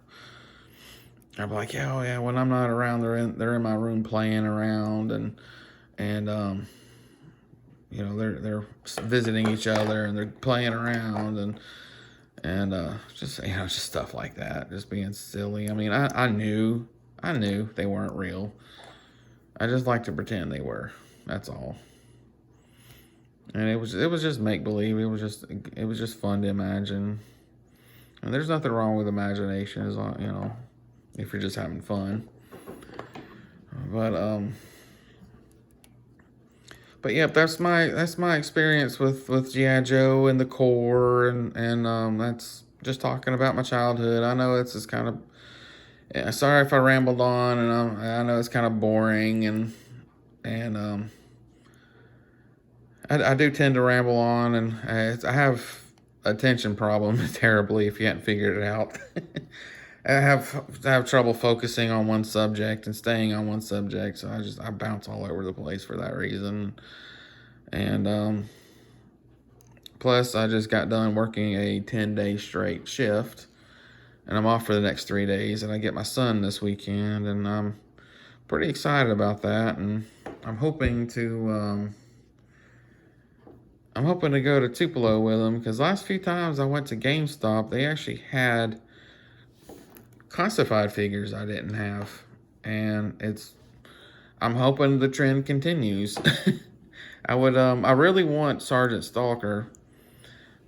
A: I'm like, yeah, oh yeah, when I'm not around, they're in my room playing around, and they're visiting each other and they're playing around and just just stuff like that, just being silly. I mean, I knew they weren't real. I just like to pretend they were. That's all. And it was just make believe. It was just fun to imagine. And there's nothing wrong with imagination, as long, if you're just having fun. But yeah, that's my experience with GI Joe and the core, and that's just talking about my childhood. I know it's just kind of, yeah, sorry if I rambled on, and I know it's kind of boring, and I do tend to ramble on, and I have attention problem terribly, if you hadn't figured it out. I have trouble focusing on one subject and staying on one subject, so I bounce all over the place for that reason. And plus, I just got done working a 10-day straight shift, and I'm off for the next 3 days, and I get my son this weekend, and I'm pretty excited about that, and I'm hoping to go to Tupelo with him, because last few times I went to GameStop, they actually had classified figures I didn't have, and I'm hoping the trend continues. I really want Sergeant Stalker.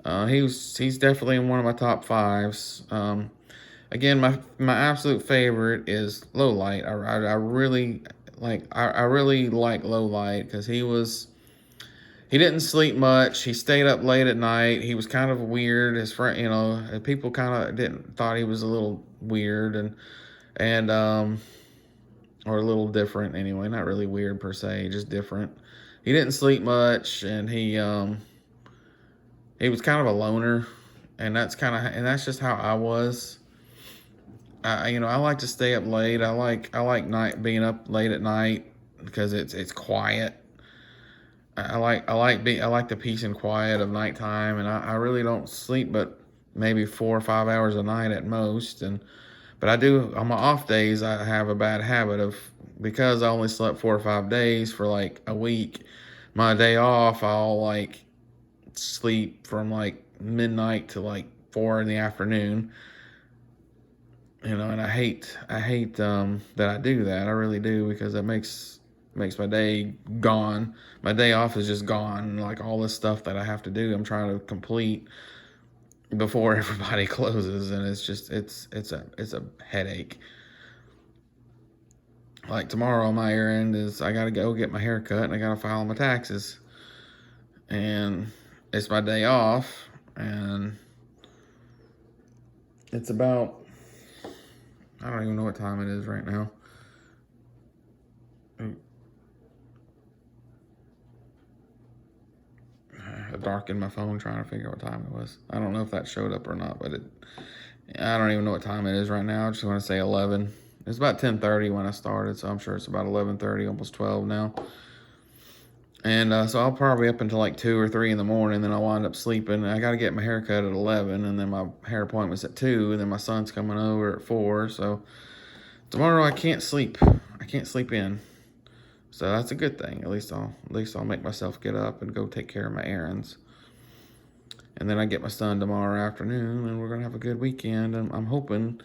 A: He's definitely in one of my top fives. Again, my absolute favorite is Lowlight. I really like Lowlight, because he didn't sleep much. He stayed up late at night. He was kind of weird. His friend, people kind of didn't thought he was a little weird and or a little different anyway. Not really weird per se, just different. He didn't sleep much, and he was kind of a loner, and that's just how I was. I like to stay up late. I like being up late at night, because it's quiet. I like the peace and quiet of nighttime, and I really don't sleep but maybe 4 or 5 hours a night at most. But I do, on my off days, I have a bad habit of, because I only slept 4 or 5 days for like a week, my day off, I'll like sleep from like midnight to like 4 in the afternoon. And I hate that I do that. I really do, because it makes my day gone. My day off is just gone. Like, all this stuff that I have to do, I'm trying to complete before everybody closes, and it's a headache. Like, tomorrow, my errand is I gotta go get my hair cut, and I gotta file my taxes, and it's my day off, and it's about, I don't even know what time it is right now. I darkened my phone trying to figure out what time it was. I don't know if that showed up or not, but I don't even know what time it is right now. I just want to say 11. It's about 10:30 when I started, so I'm sure it's about 11:30, almost 12 now. And so I'll probably up until like 2 or 3 in the morning, then I'll wind up sleeping. I got to get my hair cut at 11, and then my hair appointment's at 2, and then my son's coming over at 4. So tomorrow I can't sleep. I can't sleep in. So that's a good thing. At least I'll make myself get up and go take care of my errands. And then I get my son tomorrow afternoon, and we're gonna have a good weekend. And I'm hoping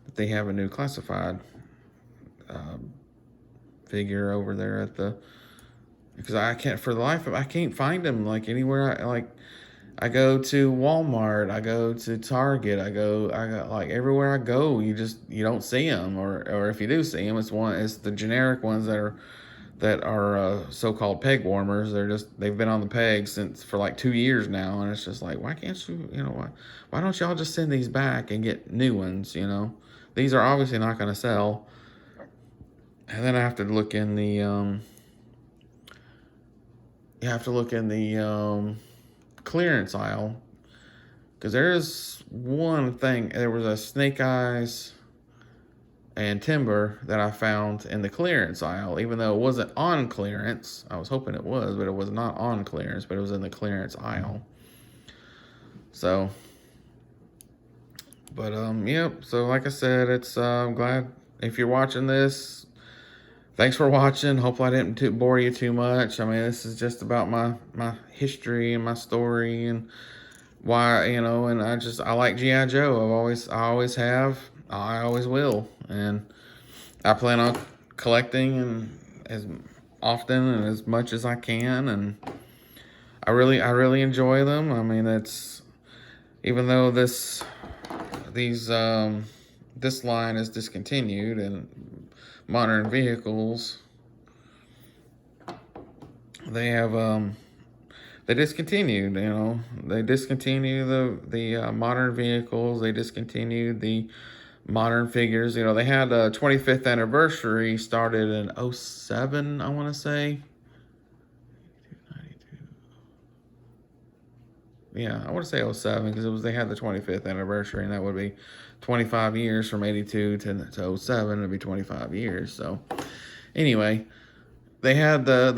A: that they have a new classified figure over there because I can't, for the life of, I can't find them like anywhere. I go to Walmart, I go to Target, I got like everywhere I go, you don't see them, or if you do see them, it's the generic ones that are so-called peg warmers. They've been on the peg for like 2 years now, and it's just like, why can't you, why don't y'all just send these back and get new ones? these are obviously not going to sell. And then I have to look in the you have to look in the clearance aisle, because there's one thing. There was a Snake Eyes and Timber that I found in the clearance aisle, even though it wasn't on clearance. I was hoping it was, but it was not on clearance, but it was in the clearance aisle. So, but yep. So like I said, it's I'm glad if you're watching this. Thanks for watching. Hopefully I didn't bore you too much. I mean, this is just about my history and my story and why, and I like G.I. Joe. I always have, I always will, and I plan on collecting and as often and as much as I can, and I really enjoy them. I mean, it's, even though this line is discontinued and modern vehicles, they have they discontinued, they discontinued the modern vehicles. They discontinued the modern figures. They had a 25th anniversary started in 07, I want to say. Yeah, I want to say 07, because they had the 25th anniversary, and that would be 25 years from 82 to 07. It'd be 25 years. So anyway, they had the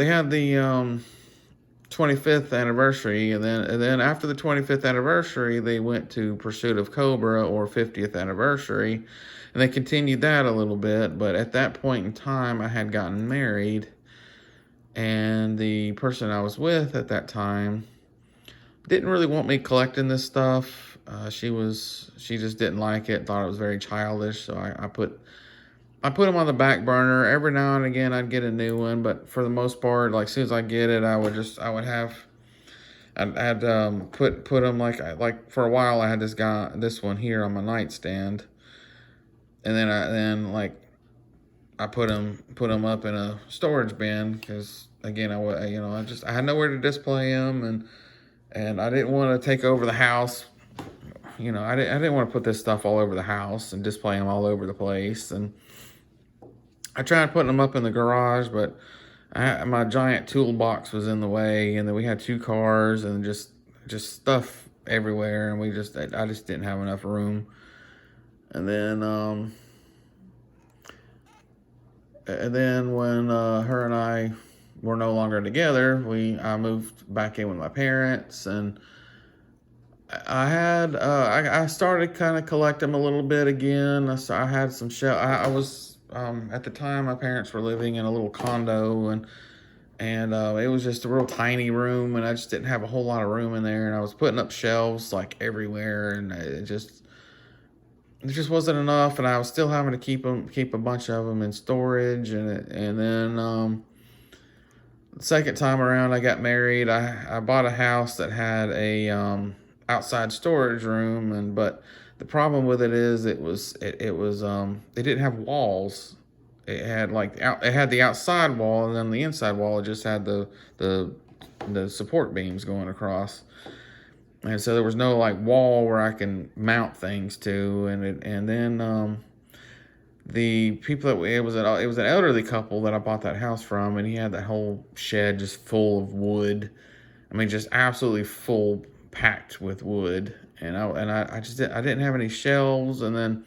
A: 25th anniversary, and then after the 25th anniversary, they went to Pursuit of Cobra, or 50th anniversary, and they continued that a little bit. But at that point in time, I had gotten married, and the person I was with at that time didn't really want me collecting this stuff. She just didn't like it, thought it was very childish. So I put them on the back burner. Every now and again, I'd get a new one, but for the most part, like, as soon as I get it, I'd put them, like for a while. I had this one here on my nightstand, and then I put them up in a storage bin, because again, I had nowhere to display them, and I didn't want to take over the house. I didn't want to put this stuff all over the house and display them all over the place. And I tried putting them up in the garage, but my giant toolbox was in the way, and then we had 2 cars and just stuff everywhere, and I just didn't have enough room. And then when her and I were no longer together, I moved back in with my parents, and I started kind of collecting them a little bit again. I had some I was at the time, my parents were living in a little condo, and it was just a real tiny room, and I just didn't have a whole lot of room in there, and I was putting up shelves like everywhere, and it just wasn't enough, and I was still having to keep a bunch of them in storage, and then the second time around I got married, I bought a house that had a outside storage room, but the problem with it is it didn't have walls. It had the outside wall, and then the inside wall, it just had the support beams going across. And so there was no wall where I can mount things to, and then the people it was an elderly couple that I bought that house from, and he had that whole shed just full of wood. I mean, just absolutely full, packed with wood, and I didn't have any shelves. And then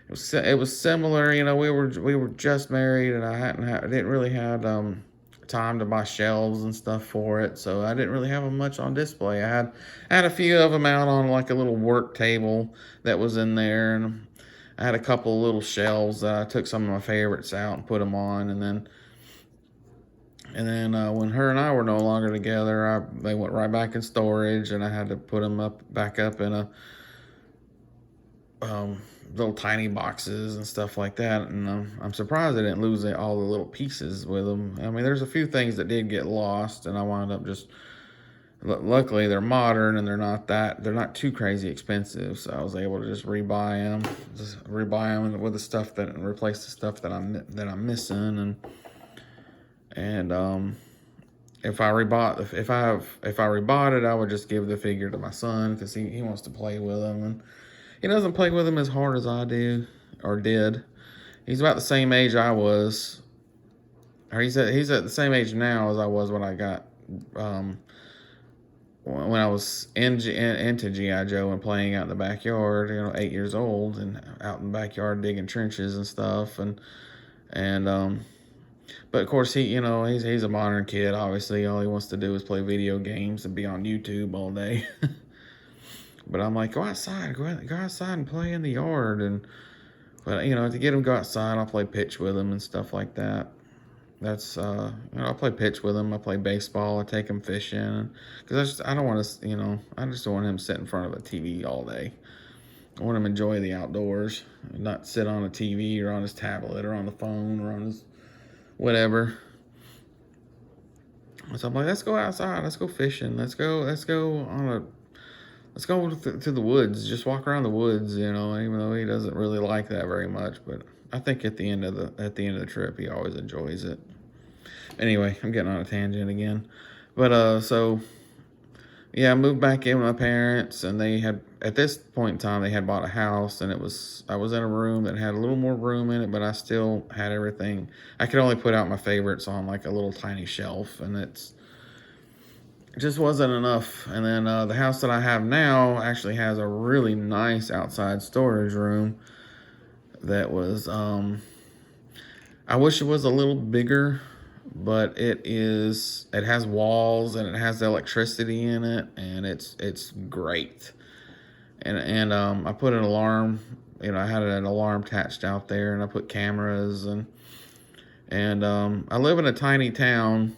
A: it was similar, we were just married, and I didn't really have time to buy shelves and stuff for it, so I didn't really have them much on display. I had a few of them out on a little work table that was in there, and I had a couple of little shelves that I took some of my favorites out and put them on, and then when her and I were no longer together, they went right back in storage, and I had to put them back up in a little tiny boxes and stuff like that. And I'm surprised I didn't lose all the little pieces with them. I mean, there's a few things that did get lost, and I wound up luckily they're modern, and they're not too crazy expensive, so I was able to just rebuy them with the stuff that replace the stuff that I'm missing. And if I rebought it, I would just give the figure to my son, because he wants to play with them, and he doesn't play with them as hard as I do. or did. He's about the same age I was, or he's at the same age now as I was when I got when I was into GI Joe and playing out in the backyard. 8 years old and out in the backyard digging trenches and stuff, and but of course he's a modern kid. Obviously, all he wants to do is play video games and be on YouTube all day. But I'm like, go outside and play in the yard. But to get him to go outside, I'll play pitch with him and stuff like that. That's I'll play pitch with him. I play baseball. I take him fishing because I don't want to. I just don't want him to sit in front of a TV all day. I want him to enjoy the outdoors, and not sit on a TV or on his tablet or on the phone or on his whatever. So I'm like, let's go outside. Let's go fishing. Let's go to the woods. Just walk around the woods. Even though he doesn't really like that very much, but I think at the end of the trip, he always enjoys it. Anyway, I'm getting on a tangent again, but so yeah, I moved back in with my parents, and they had at this point in time they had bought a house, and I was in a room that had a little more room in it, but I still had everything. I could only put out my favorites on like a little tiny shelf, and it just wasn't enough. And then the house that I have now actually has a really nice outside storage room that was I wish it was a little bigger, but it has walls and it has electricity in it, and it's great. And I put an alarm, I had an alarm attached out there, and I put cameras, and I live in a tiny town.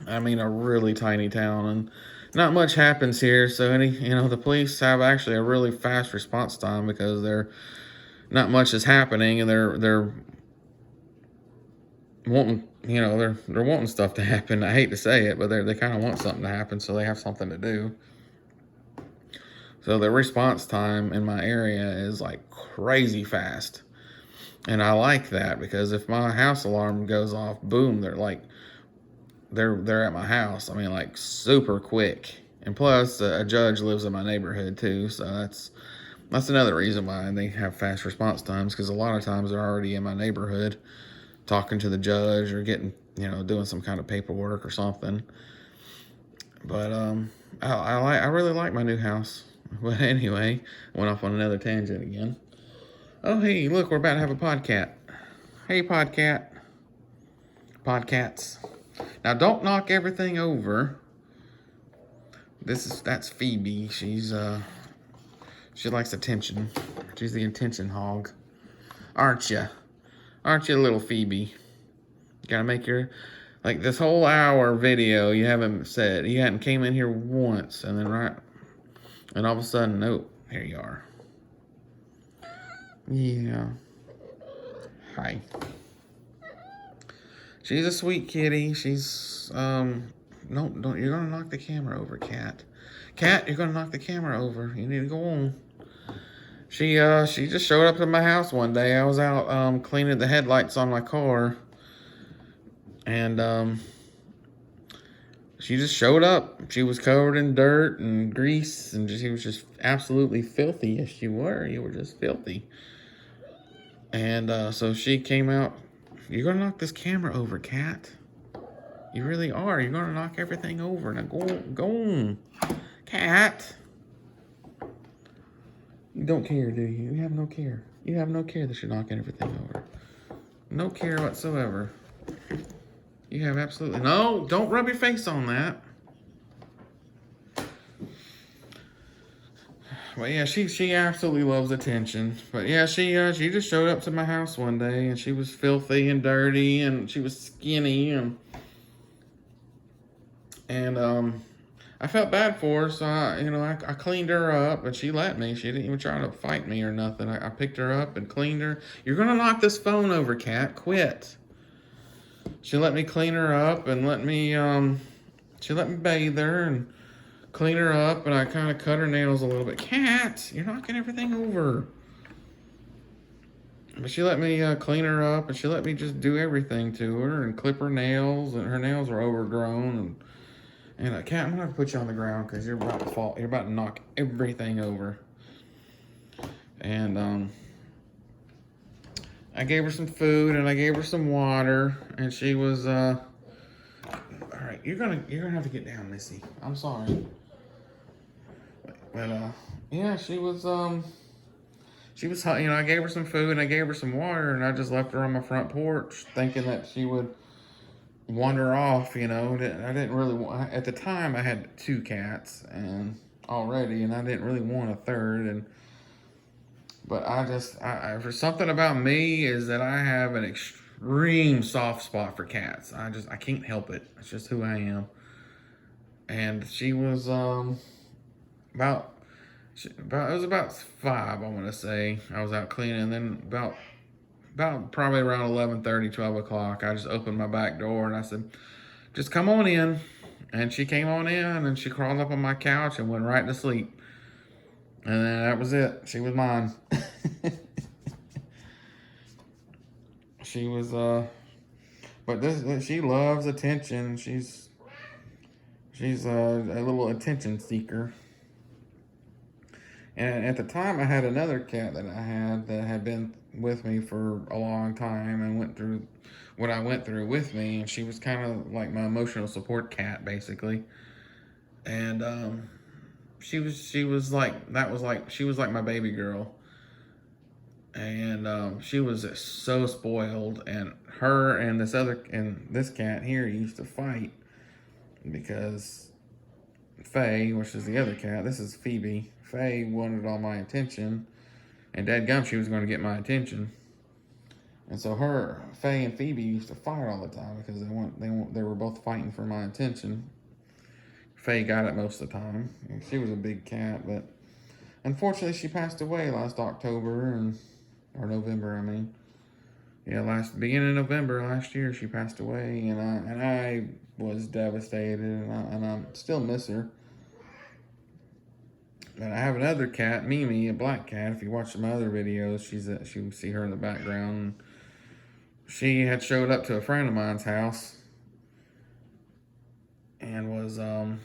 A: I mean, a really tiny town, and not much happens here. So the police have actually a really fast response time because not much is happening, and they're wanting, they're wanting stuff to happen. I hate to say it, but they kind of want something to happen, so they have something to do. So the response time in my area is like crazy fast, and I like that because if my house alarm goes off, boom, they're at my house. I mean, like super quick. And plus, a judge lives in my neighborhood too, so that's another reason why they have fast response times, because a lot of times they're already in my neighborhood talking to the judge or getting, doing some kind of paperwork or something. But I really like my new house. But anyway, went off on another tangent again. Oh, hey, look, we're about to have a podcat. Hey, podcat. Podcats. Now, don't knock everything over. That's Phoebe. She likes attention. She's the attention hog. Aren't you? Aren't you, little Phoebe? You gotta make your, like, this whole hour video, you hadn't came in here once, and then and all of a sudden, nope, here you are. Yeah. Hi. She's a sweet kitty. She's, no, don't, you're gonna knock the camera over, Cat. Cat, you're gonna knock the camera over. You need to go on. She just showed up at my house one day. I was out, cleaning the headlights on my car. And, she just showed up. She was covered in dirt and grease, and she was just absolutely filthy. Yes, you were. You were just filthy. And, so she came out. You're gonna knock this camera over, Cat. You really are. You're gonna knock everything over. Now go on, Cat. You don't care, do you? You have no care. You have no care that you're knocking everything over. No care whatsoever. You have absolutely no. Don't rub your face on that. But yeah, she absolutely loves attention. But yeah, she just showed up to my house one day, and she was filthy and dirty, and she was skinny, and I felt bad for her, so I cleaned her up, and she let me. She didn't even try to fight me or nothing. I picked her up and cleaned her. You're gonna knock this phone over, Cat. Quit. She let me clean her up and she let me bathe her and clean her up, and I kind of cut her nails a little bit. Cat, you're knocking everything over. But she let me clean her up, and she let me just do everything to her and clip her nails, and her nails were overgrown. And Cat, I'm gonna have to put you on the ground because you're about to fall. You're about to knock everything over. And I gave her some food and I gave her some water, and she was all right. You're gonna have to get down, Missy. I'm sorry, but yeah, she was I gave her some food and I gave her some water, and I just left her on my front porch, thinking that she would wander off. I didn't really want. At the time, I had 2 cats and already, and I didn't really want a third, and. But for something about me is that I have an extreme soft spot for cats. I can't help it. It's just who I am. And she was about it was about 5, I want to say. I was out cleaning, and then about probably around 11:30, 12 o'clock, I just opened my back door and I said, "Just come on in." And she came on in and she crawled up on my couch and went right to sleep. And then that was it. She was mine. She was but she loves attention. She's a little attention seeker. And at the time, I had another cat that had been with me for a long time and went through what I went through with me, and she was kind of like my emotional support cat, basically. And she was like my baby girl. And she was so spoiled, and her and this cat here used to fight because Faye, which is the other cat, this is Phoebe. Faye wanted all my attention, and dadgum, she was going to get my attention. And so Faye and Phoebe used to fight all the time because they were both fighting for my attention. Faye got it most of the time. She was a big cat, but unfortunately she passed away last October or November, I mean. Yeah, beginning of November last year she passed away, and I was devastated, and I still miss her. But I have another cat, Mimi, a black cat. If you watch my other videos, you see her in the background. She had showed up to a friend of mine's house and was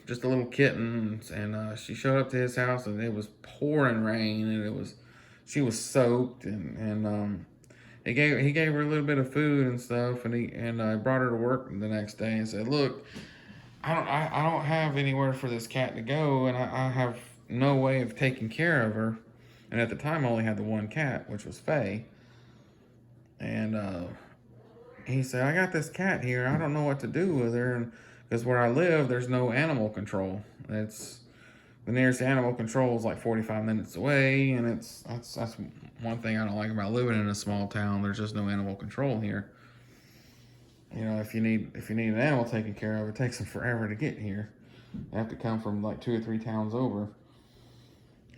A: just a little kitten, and she showed up to his house and it was pouring rain, and she was soaked, and he gave her a little bit of food and stuff, and I brought her to work the next day and said, "Look, I don't have anywhere for this cat to go, and I have no way of taking care of her." And at the time, I only had the one cat, which was Faye. And he said, "I got this cat here. I don't know what to do with her, and because where I live, there's no animal control. The nearest animal control is like 45 minutes away, and that's one thing I don't like about living in a small town. There's just no animal control here. If you need an animal taken care of, it takes them forever to get here. They have to come from like 2 or 3 towns over."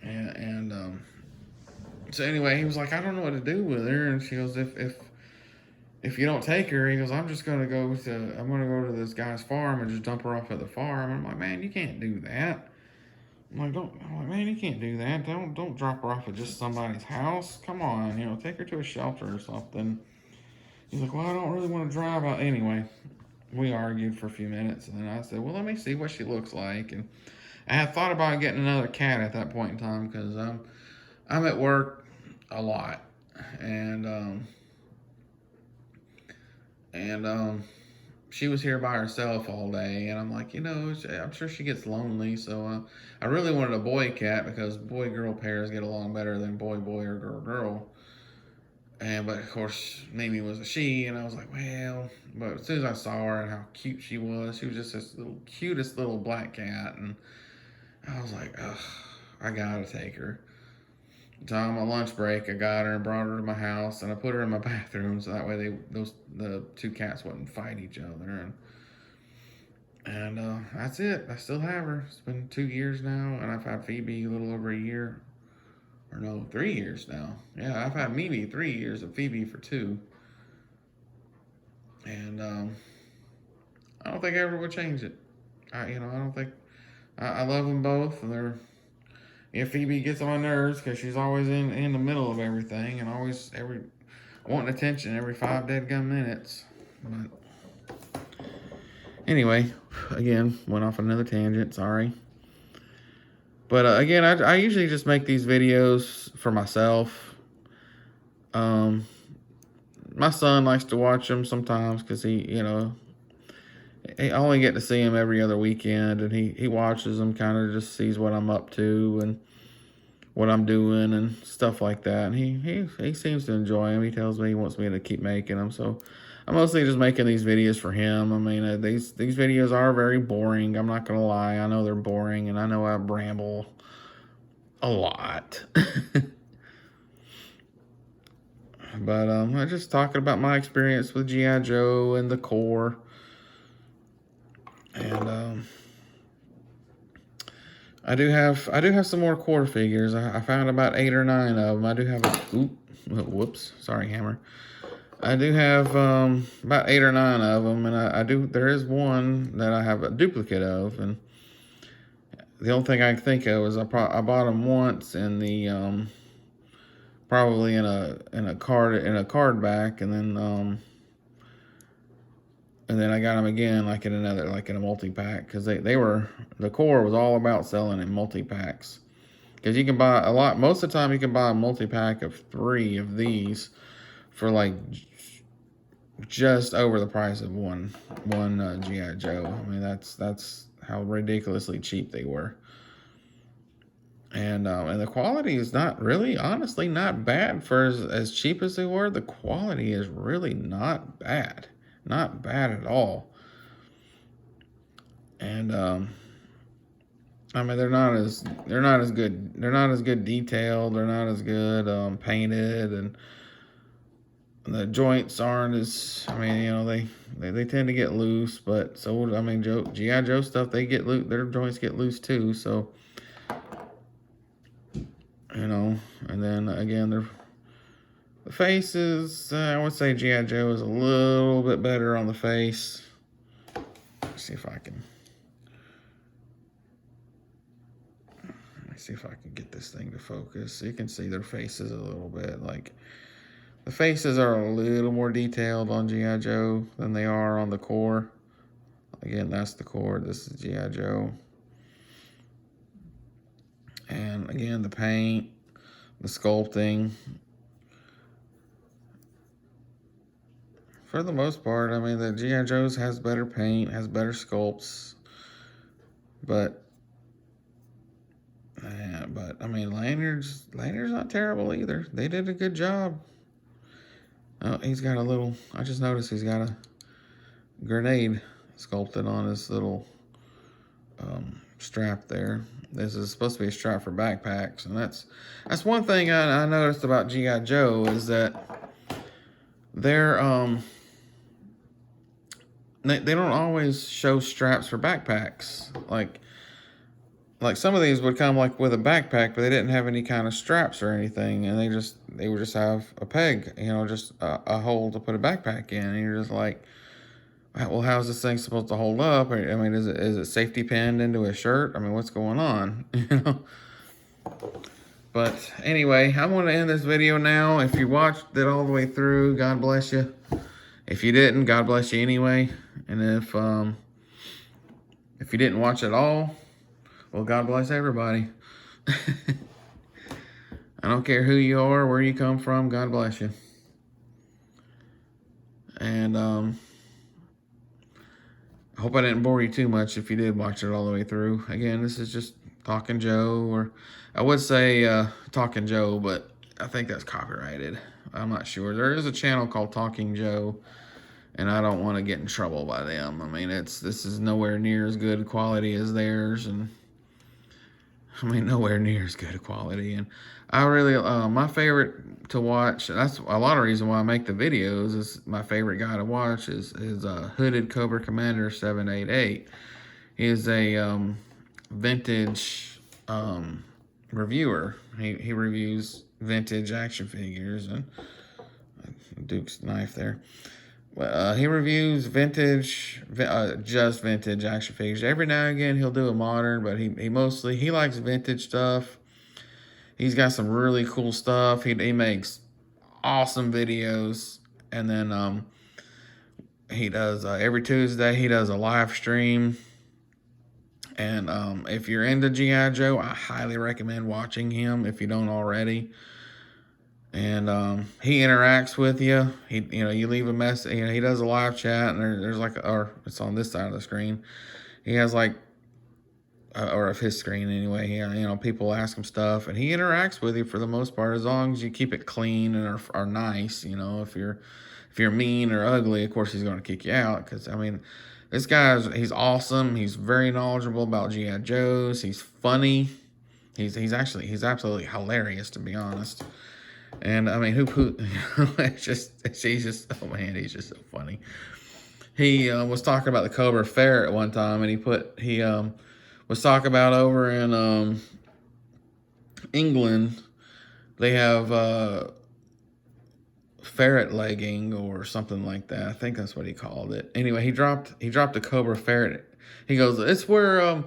A: And so anyway, he was like, "I don't know what to do with her," and she goes, "If you don't take her," he goes, I'm gonna go to this guy's farm and just dump her off at the farm." I'm like, "Man, you can't do that." I'm like, "Man, you can't do that. Don't drop her off at just somebody's house. Come on, take her to a shelter or something." He's like, "Well, I don't really want to drive out." Anyway, we argued for a few minutes, and then I said, "Well, let me see what she looks like." And I had thought about getting another cat at that point in time because I'm at work a lot, and she was here by herself all day, and I'm like, I'm sure she gets lonely. So I really wanted a boy cat because boy-girl pairs get along better than boy-boy or girl-girl. But of course, Mimi was a she, and I was like, well, but as soon as I saw her and how cute she was just this cutest little black cat, and I was like, ugh, I gotta take her. So on my lunch break, I got her and brought her to my house, and I put her in my bathroom so that way the 2 cats wouldn't fight each other. And that's it. I still have her. It's been 2 years now, and I've had Phoebe a little over a year. Or no, 3 years now. Yeah, I've had Mimi 3 years and Phoebe for 2. And I don't think I ever would change it. I don't think. I love them both, and Phoebe gets on my nerves because she's always in the middle of everything and always wanting attention every 5 dead gum minutes. But anyway, again, went off on another tangent. Sorry. But again, I usually just make these videos for myself. my son likes to watch them sometimes because I only get to see him every other weekend, and he watches them, kind of just sees what I'm up to and what I'm doing and stuff like that. And he seems to enjoy them. He tells me he wants me to keep making them, so I'm mostly just making these videos for him. I mean, these videos are very boring. I'm not gonna lie. I know they're boring, and I know I ramble a lot. But I'm just talking about my experience with G.I. Joe and the Corps. And I do have some more Corps figures. I found about 8 or 9 of them. I do have whoops, sorry, hammer. I do have about 8 or 9 of them, and there is one that I have a duplicate of, and the only thing I can think of is I bought them once in the probably in a card back, and then I got them again like in a multi-pack, because the Corps was all about selling in multi-packs, because you can buy a lot. Most of the time you can buy a multi-pack of 3 of these for like just over the price of one G.I. Joe. I mean, that's how ridiculously cheap they were. And the quality is not really, honestly, not bad for as cheap as they were. The quality is really not bad. Not bad at all. And I mean, they're not as good. They're not as good detailed. They're not as good painted, and the joints aren't as. I mean, they tend to get loose. But so I mean, G.I. Joe stuff, they get loose. Their joints get loose too. So and then again, the faces. I would say G.I. Joe is a little bit better on the face. Let's see if I can. See if I can get this thing to focus. So you can see their faces a little bit. Like, the faces are a little more detailed on G.I. Joe than they are on the Corps. Again, that's the Corps. This is G.I. Joe. And again, the paint, the sculpting. For the most part, I mean, the G.I. Joe's has better paint, has better sculpts. But I mean, Lanyard's not terrible either. They did a good job. Oh, he's got I just noticed he's got a grenade sculpted on his little strap there. This is supposed to be a strap for backpacks, and that's one thing I noticed about G.I. Joe is that they're they don't always show straps for backpacks. Like some of these would come like with a backpack, but they didn't have any kind of straps or anything, and they would just have a peg, just a hole to put a backpack in, and you're just like, well, how's this thing supposed to hold up? I mean, is it safety pinned into a shirt? I mean, what's going on? But anyway, I'm going to end this video now. If you watched it all the way through, God bless you. If you didn't, God bless you anyway. And if you didn't watch it all, well, God bless everybody. I don't care who you are, where you come from, God bless you. And I hope I didn't bore you too much if you did watch it all the way through. Again, this is just Talking Joe, or I would say Talking Joe, but I think that's copyrighted. I'm not sure. There is a channel called Talking Joe, and I don't want to get in trouble by them. I mean, this is nowhere near as good quality as theirs, and I mean, nowhere near as good quality. And I really, my favorite to watch, that's a lot of reason why I make the videos, is my favorite guy to watch is Hooded Cobra Commander 788. He is a vintage reviewer. He reviews vintage action figures, and Duke's knife there. He reviews just vintage action figures. Every now and again, he'll do a modern, but he likes vintage stuff. He's got some really cool stuff. He makes awesome videos, and then he does every Tuesday. He does a live stream, and if you're into G.I. Joe, I highly recommend watching him if you don't already. and he interacts with you. You leave a message. He does a live chat, and there's like, or it's on this side of the screen. He has like, or of his screen anyway. People ask him stuff, and he interacts with you for the most part, as long as you keep it clean and are nice. If you're mean or ugly, of course he's going to kick you out. Because this he's awesome. He's very knowledgeable about GI Joes. He's funny. He's absolutely hilarious, to be honest. And who it's just he's just oh man, he's just so funny. He was talking about the Cobra Ferret one time, and he was talking about over in England, they have ferret legging or something like that. I think that's what he called it. Anyway, he dropped a Cobra Ferret. He goes, it's where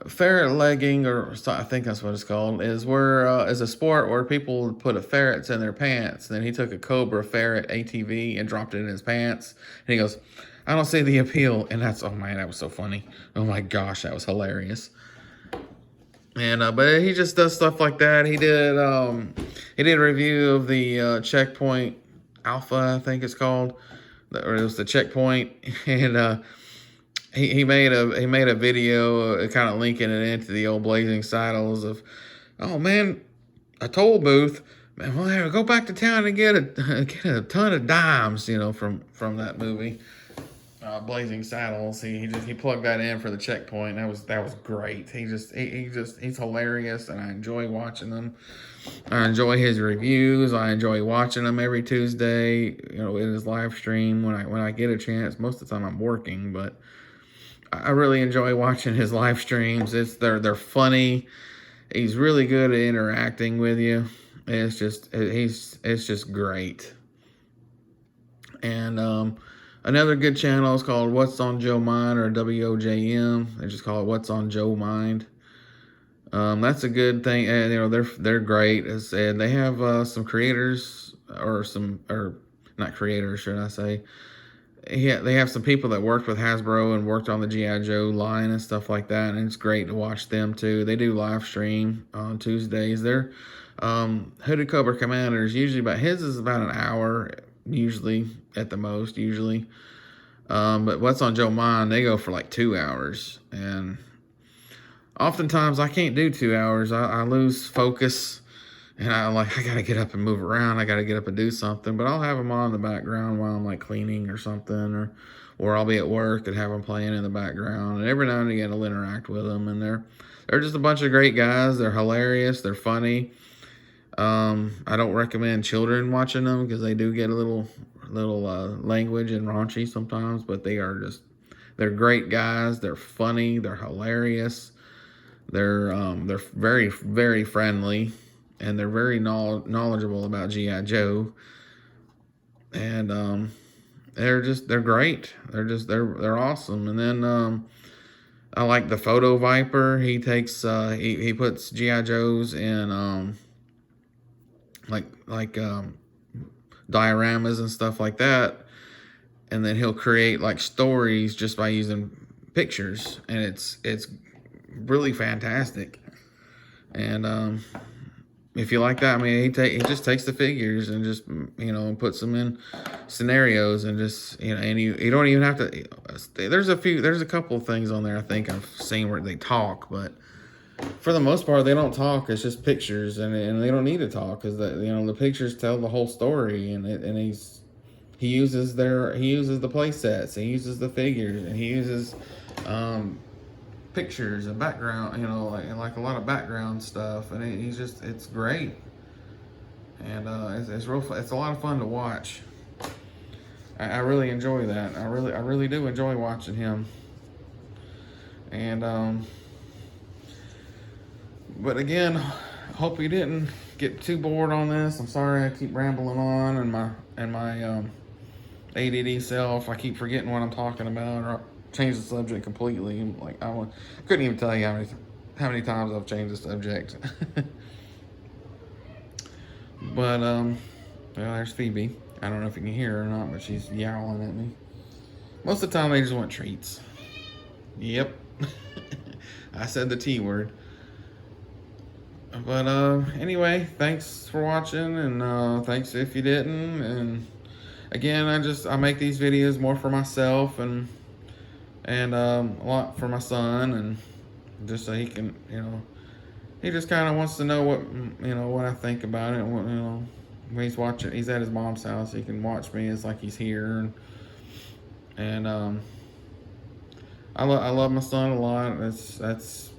A: ferret legging, or I think that's what it's called, is a sport where people put a ferrets in their pants. Then he took a Cobra Ferret ATV and dropped it in his pants. And he goes, I don't see the appeal. And oh man, that was so funny. Oh my gosh, that was hilarious. And but he just does stuff like that. He did a review of the Checkpoint Alpha, I think it's called, or it was the Checkpoint, and he made a video kind of linking it into the old Blazing Saddles of, oh man, a toll booth. Man, we'll have to go back to town and get a ton of dimes, from that movie, Blazing Saddles. He plugged that in for the Checkpoint. That was great. He's hilarious, and I enjoy watching them. I enjoy his reviews. I enjoy watching them every Tuesday, in his live stream when I get a chance. Most of the time I'm working, but I really enjoy watching his live streams. They're funny. He's really good at interacting with you. It's just great. And another good channel is called What's on Joe Mind, or WOJM. They just call it What's on Joe Mind. That's a good thing, and they're great. As said, they have some creators, or not creators, should I say? Yeah, they have some people that worked with Hasbro and worked on the GI Joe line and stuff like that, and it's great to watch them too. They do live stream on Tuesdays. They're Hooded Cobra Commanders. His is about an hour, usually at the most. But What's on Joe Mind, they go for like 2 hours, and oftentimes I can't do 2 hours. I lose focus, and I gotta get up and move around. I gotta get up and do something. But I'll have them on in the background while I'm like cleaning or something, or I'll be at work and have them playing in the background. And every now and again I'll interact with them. And they're just a bunch of great guys. They're hilarious. They're funny. I don't recommend children watching them because they do get a little language and raunchy sometimes. But they're great guys. They're funny. They're hilarious. They're very, very friendly. And they're very knowledgeable about G.I. Joe, and they're great. They're awesome. And then I like the Photo Viper. He takes he puts G.I. Joes in dioramas and stuff like that, and then he'll create like stories just by using pictures, and it's really fantastic. And if you like that, he just takes the figures and just puts them in scenarios, and just and you don't even have to. There's a couple of things on there I think I've seen where they talk, but for the most part they don't talk. It's just pictures, and they don't need to talk because the pictures tell the whole story, and he uses the play sets, he uses the figures, and he uses pictures and background, like a lot of background stuff, and it's great, and it's real fun. It's a lot of fun to watch. I really enjoy that. I really do enjoy watching him. And but again, hope you didn't get too bored on this. I'm sorry I keep rambling on, and my ADD self, I keep forgetting what I'm talking about, or change the subject completely. Like I couldn't even tell you how many times I've changed the subject. But well, there's Phoebe. I don't know if you can hear her or not, but she's yowling at me. Most of the time they just want treats. Yep. I said the T word. But anyway, thanks for watching, and thanks if you didn't. And again, I make these videos more for myself and a lot for my son, and just so he can, he just kind of wants to know what I think about it. When he's watching, he's at his mom's house. He can watch me. It's like he's here, and I love my son a lot. That's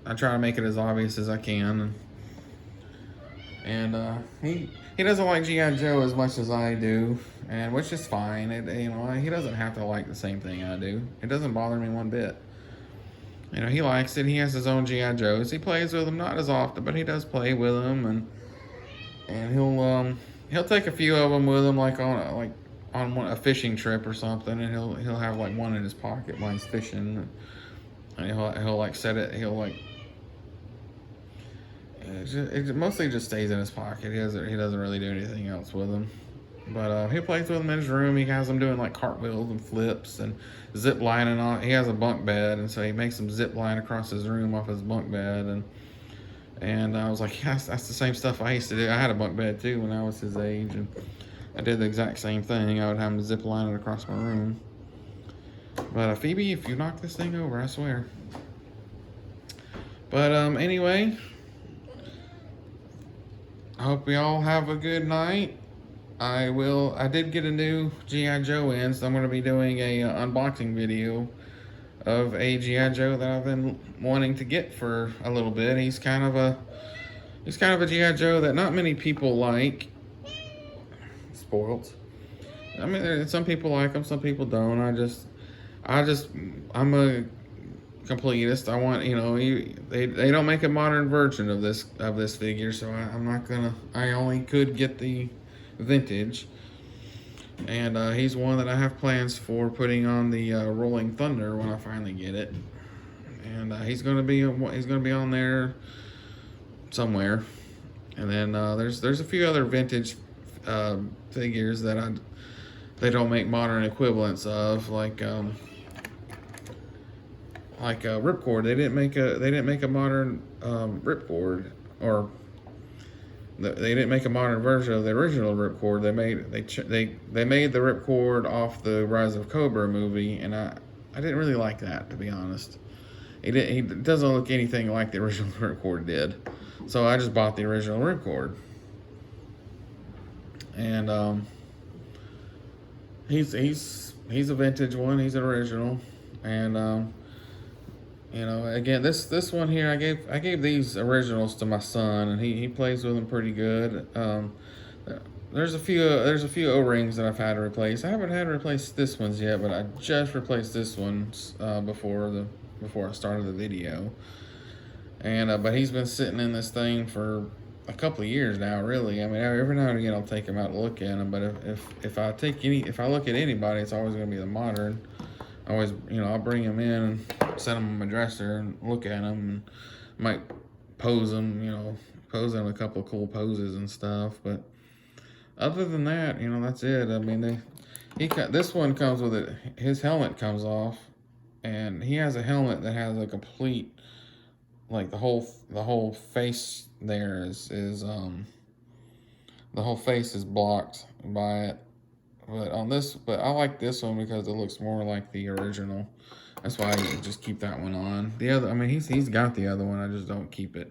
A: I try to make it as obvious as I can, and he doesn't like GI Joe as much as I do, and which is fine. He doesn't have to like the same thing I do. It doesn't bother me one bit. He likes it. He has his own GI Joes. He plays with them, not as often, but he does play with them, and he'll take a few of them with him, like on a fishing trip or something, and he'll have like one in his pocket while he's fishing, and he'll like set it. He'll like it mostly just stays in his pocket. He doesn't really do anything else with them. But he plays with them in his room. He has them doing like cartwheels and flips and zip lining on. He has a bunk bed, and so he makes them zip line across his room off his bunk bed. And I was like, yes, that's the same stuff I used to do. I had a bunk bed too when I was his age, and I did the exact same thing. I would have him zip line it across my room. But Phoebe, if you knock this thing over, I swear. But anyway, I hope y'all have a good night. I did get a new G.I. Joe in, so I'm going to be doing a unboxing video of a G.I. Joe that I've been wanting to get for a little bit. He's kind of a G.I. Joe that not many people like. Spoiled. I mean, some people like him, some people don't. I'm a completist. I want, they don't make a modern version of this figure, so I'm not gonna. I only could get the vintage, and he's one that I have plans for putting on the Rolling Thunder when I finally get it, and he's gonna be on there somewhere. And then there's a few other vintage figures that they don't make modern equivalents of, like Ripcord. They didn't make a modern Ripcord, or they didn't make a modern version of the original Ripcord. They made the Ripcord off the Rise of Cobra movie, and I didn't really like that, to be honest. He doesn't look anything like the original Ripcord did, so I just bought the original Ripcord. And he's a vintage one. He's an original, and again, this one here, I gave these originals to my son, and he plays with them pretty good. There's a few O-rings that I've had to replace. I haven't had to replace this ones yet, but I just replaced this one before I started the video. And but he's been sitting in this thing for a couple of years now, really. I mean, every now and again I'll take him out to look at him, but if I look at anybody, it's always going to be the modern. Always, I'll bring him in and set him on my dresser and look at him, and might pose him, pose him a couple of cool poses and stuff. But other than that, that's it. I mean, this one comes with it. His helmet comes off, and he has a helmet that has a complete, like the whole face there is the whole face is blocked by it. But I like this one because it looks more like the original. That's why I just keep that one on. The other, I mean, he's got the other one. I just don't keep it.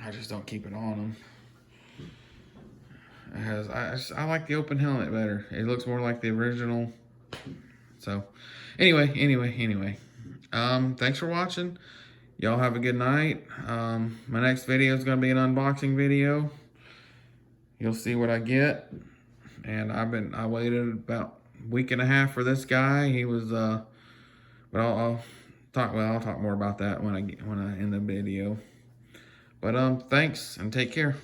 A: I just don't keep it on him. I like the open helmet better. It looks more like the original. So, anyway. Thanks for watching. Y'all have a good night. My next video is gonna be an unboxing video. You'll see what I get. And I waited about a week and a half for this guy. He was but I'll talk more about that when I end the video. But thanks, and take care.